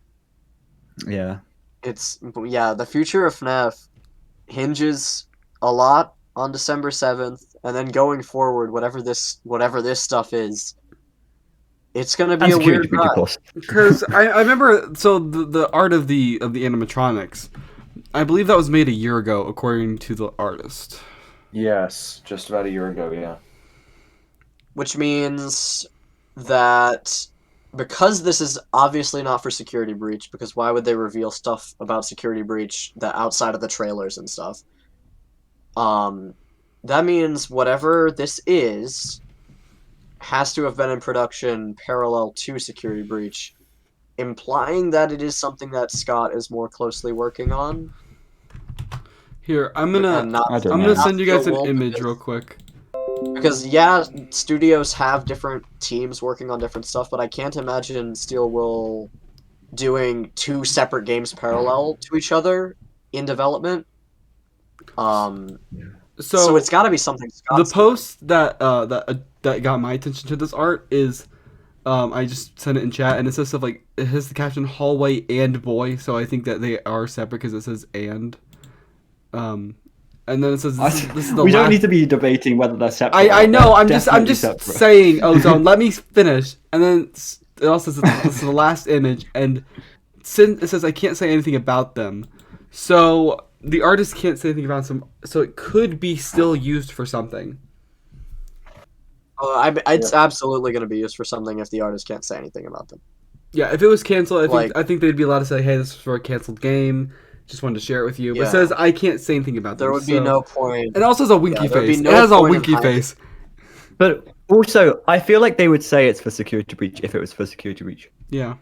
Yeah. The future of FNAF hinges a lot on December 7th, and then going forward, whatever this stuff is, it's gonna be And a security weird breach, of ride. course. Because I remember, so the art of the animatronics, I believe that was made a year ago, according to the artist. yes, just about a year ago, yeah. Which means that because this is obviously not for security breach, because why would they reveal stuff about security breach that outside of the trailers and stuff? That means whatever this is has to have been in production parallel to security breach, implying that it is something that Scott is more closely working on. Here, I'm and gonna not- I don't I'm know. gonna not send you guys Phil an Wolf, image because- real quick. Because yeah, studios have different teams working on different stuff, but I can't imagine Steel Will doing two separate games parallel to each other in development. So it's got to be something. The Scott's post that got my attention to this art is, I just sent it in chat, and it says stuff like, it has the caption hallway and boy, so I think that they are separate because it says and. And then it says this is the we last. don't need to be debating whether they're separate. I know. They're I'm definitely just separate. saying. Ozone. Let me finish. And then it also says this is the last image, and it says I can't say anything about them. So the artist can't say anything about them. So it could be still used for something. It's absolutely going to be used for something if the artist can't say anything about them. Yeah, if it was canceled, Like- I think they'd be allowed to say, "Hey, this is for a canceled game. Just wanted to share it with you." But Yeah. it says I can't say anything about them. There would be so- no point. It also has a winky Yeah, there'd be face. no It has a point in winky hiding. face. But also, I feel like they would say it's for security breach if it was for security breach. Yeah.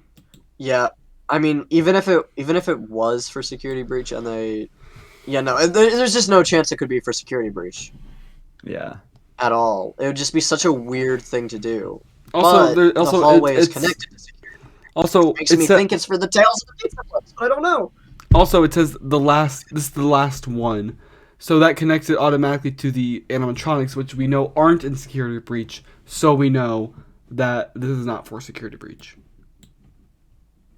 Yeah, I mean, even if it was for security breach, and there's just no chance it could be for security breach Yeah. at all. It would just be such a weird thing to do. Also, But the hallway is it's connected to security. also Makes it me sa- think it's for the Tales of the Pizza Place, but I don't know. Also, it says this is the last one. So that connects it automatically to the animatronics, which we know aren't in security breach. So we know that this is not for security breach.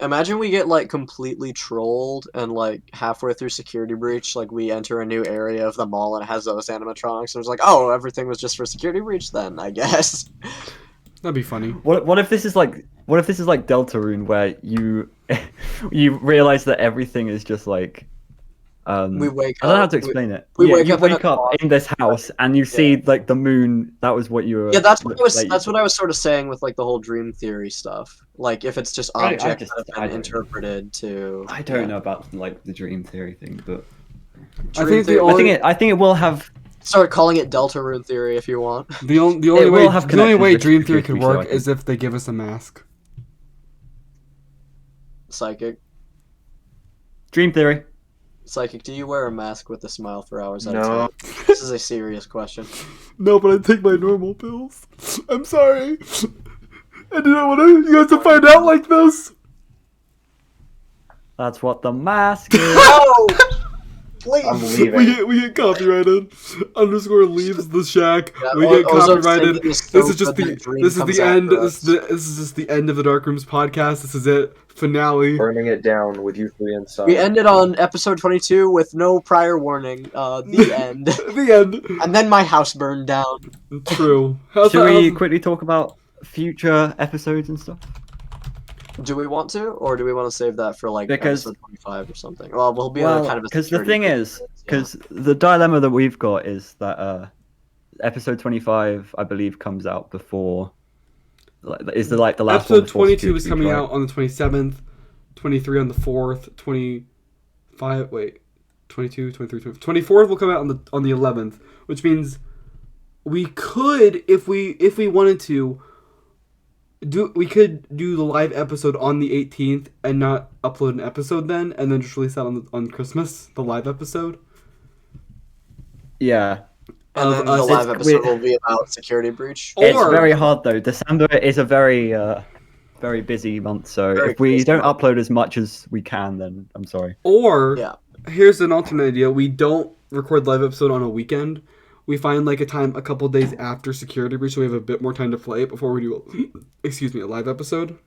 Imagine we get like completely trolled and like halfway through security breach, like we enter a new area of the mall and it has those animatronics and it's like, oh, everything was just for security breach then, I guess. That'd be funny. What if this is like Deltarune, where you you realize that everything is just like We wake I don't know how up. to explain it. we Yeah, wake you up in a wake up closet. in this house and you see like the moon. That was what you were. Yeah, that's what I was. like, That's what I was sort of saying with like the whole dream theory stuff. Like if it's just I objects just- that I have don't been know. interpreted to. I don't know about like the dream theory thing, but I think the theory- only I think it will have. Start calling it Deltarune theory if you want. the only It way will have the only way connections dream with theory the could future, I work think. is if they give us a mask. Psychic. Dream theory. Psychic, do you wear a mask with a smile for hours at a No. time? This is a serious question. No, but I take my normal pills. I'm sorry. I didn't want you guys to find out like this. That's what the mask is. No! Please! I'm leaving. We get copyrighted. Underscore leaves the shack. Yeah, We get Ozone copyrighted. thinking is so This is just good the that Dream this is comes the end. after This is just the end of the Dark Rooms podcast. This is it. Finale. Burning it down with you three inside. We ended on episode 22 with no prior warning. The end. The end. And then my house burned down. True. How's Should that? we quickly talk about future episodes and stuff? Do we want to, or do we want to save that for like Because- episode 25 or something? Well, we'll be on kind of a because the security thing break. is, because the dilemma that we've got is that episode 25, I believe, comes out before. Is the last one Episode before 22 is Security coming Breach, out on the 27th, 23 on the 4th, 25. Wait, 22, 23, 24th will come out on the 11th, which means we could, if we wanted to, we could do the live episode on the 18th and not upload an episode then, and then just release that on Christmas, the live episode. Yeah, And then the us- live it's- episode will be about security breach. it's Or- very hard though. December is a very very busy month, so Very if we busy don't month. upload as much as we can, then I'm sorry. Or, Yeah. here's an alternate idea. We don't record live episode on a weekend. We find like a time a couple days after Security Breach so we have a bit more time to play it before we do a live episode.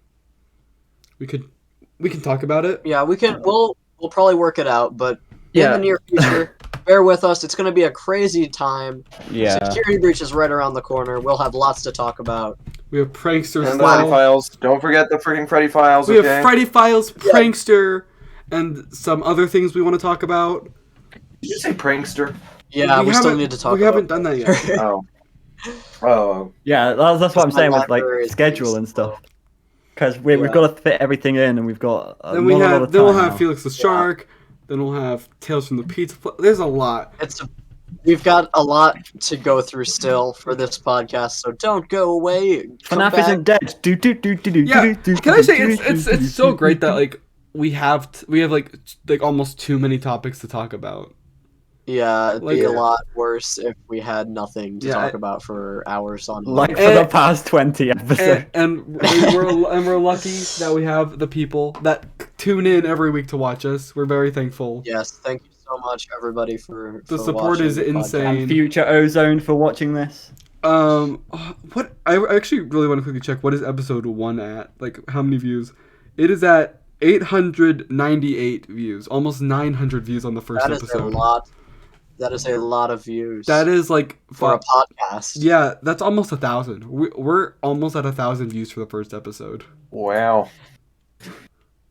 We can talk about it. Yeah, we can. We'll probably work it out, but in Yeah. the near future, bear with us. It's going to be a crazy time. Yeah, Security breach is right around the corner. We'll have lots to talk about. We have Prankster And the Freddy Slow. Files. Don't forget the freaking Freddy Files, We okay? have Freddy Files, Yeah. Prankster, and some other things we want to talk about. Did you say prankster? Yeah, we still haven't- need to talk. We haven't about done that yet. Oh. Oh. yeah. That's what I'm Because my saying with like library is schedule pretty and slow. stuff. Because we've Yeah. got to fit everything in, and we've got Then we'll not a lot of have time now. Felix the Shark. Then we'll have Tales from the Pizza. There's a lot. We've got a lot to go through still for this podcast, so don't go away. Come FNaF back. isn't dead. Yeah. Can I say it's so great that like we have like almost too many topics to talk about. Yeah, it'd Like- be a lot worse if we had nothing to Yeah, talk about for hours on. like for And- the past 20 episodes. And we're lucky that we have the people that tune in every week to watch us. We're very thankful. Yes, thank you so much, everybody, for The for support watching is the podcast. insane. And future Ozone for watching this. What I actually really want to quickly check what is episode 1 at? Like how many views? It is at 898 views, almost 900 views on the first That is episode. a lot. That is a lot of views. That is like for a podcast. yeah, that's almost 1,000. We're almost at 1,000 views for the first episode, Wow.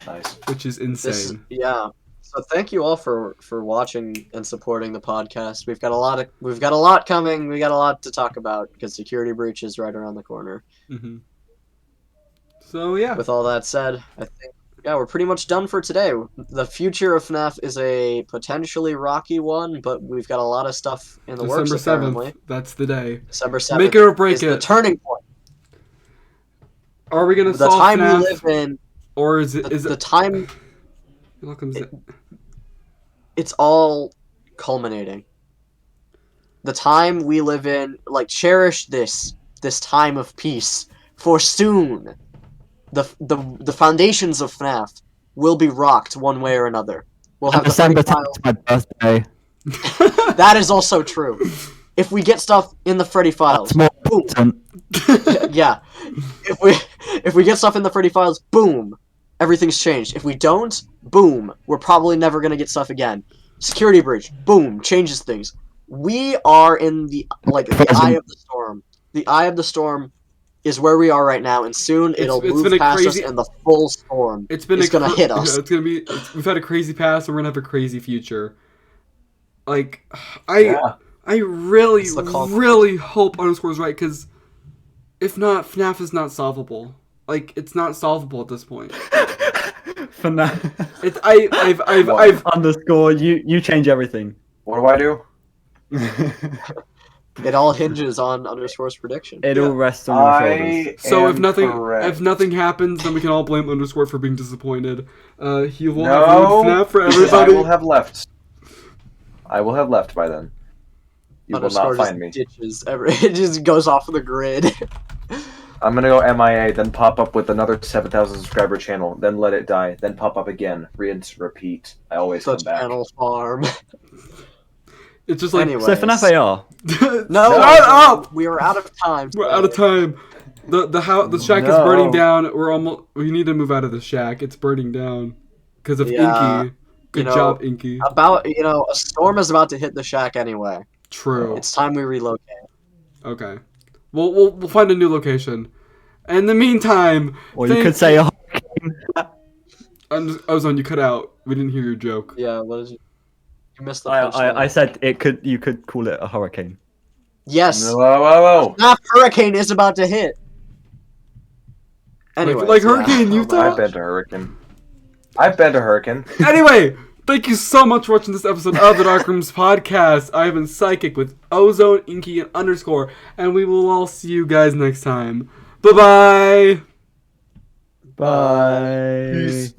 Nice. which is insane. Yeah. So thank you all for watching and supporting the podcast. We've got a lot coming. We got a lot to talk about because security breach is right around the corner. hmm So yeah, With all that said, I think we're pretty much done for today. The future of FNAF is a potentially rocky one, but we've got a lot of stuff in the works December apparently. 7th. That's the day. December 7th Make it or break is the it. turning point. Are we gonna The solve time FNAF, we live in, or is it? the time You're welcome, it's all culminating. The time we live in, like, cherish this time of peace, for soon the foundations of FNAF will be rocked one way or another. We'll have the December Freddy 10th is my birthday. Files. That is also true. If we get stuff in the Freddy Files, That's more boom. important. Yeah. If we get stuff in the Freddy Files, boom, everything's changed. If we don't, boom, we're probably never gonna get stuff again. Security breach, boom, changes things. We are in the eye of the storm. The eye of the storm is where we are right now, and soon it'll it's move been a past crazy- us, and the full storm It's been is gonna hit us. Yeah, it's gonna be. We've had a crazy past, and we're gonna have a crazy future. Like, Yeah. I really, It's the consequence. really hope Underscore's right, because if not, FNAF is not solvable. Like, it's not solvable at this point. FNAF. It's I've Underscore. You change everything. What do I do? It all hinges on Underscore's prediction. It all rests on your shoulders. So if am nothing correct. happens, then we can all blame Underscore for being disappointed. He will No. have ruined FNAF for I everybody. will have left. I will have left by then. You will Underscore not find just me. ditches it just goes off the grid. I'm gonna go MIA, then pop up with another 7,000 subscriber channel, then let it die, then pop up again, rinse, repeat. I always The come back. channel farm. It's just like Anyway. So FNAF AR. No, shut up. we are out of time. We're out of time. The shack is No. burning down. We need to move out of the shack. It's burning down because of Yeah, Inky. Good know, job, Inky. A storm is about to hit the shack anyway. True. It's time we relocate. Okay. We'll find a new location. And in the meantime, Or you could say a Ozone, you cut out. We didn't hear your joke. Yeah, what is it? You missed the punchline. I said you could call it a hurricane. Yes. Whoa, whoa, whoa. Not hurricane is about to hit. Anyway, Like hurricane, you thought? I've been to Hurricane. I've been to Hurricane. Anyway, thank you so much for watching this episode of the Dark Rooms podcast. I have been Psychic with Ozone, Inky, and Underscore, and we will all see you guys next time. Bye-bye! Bye. Peace.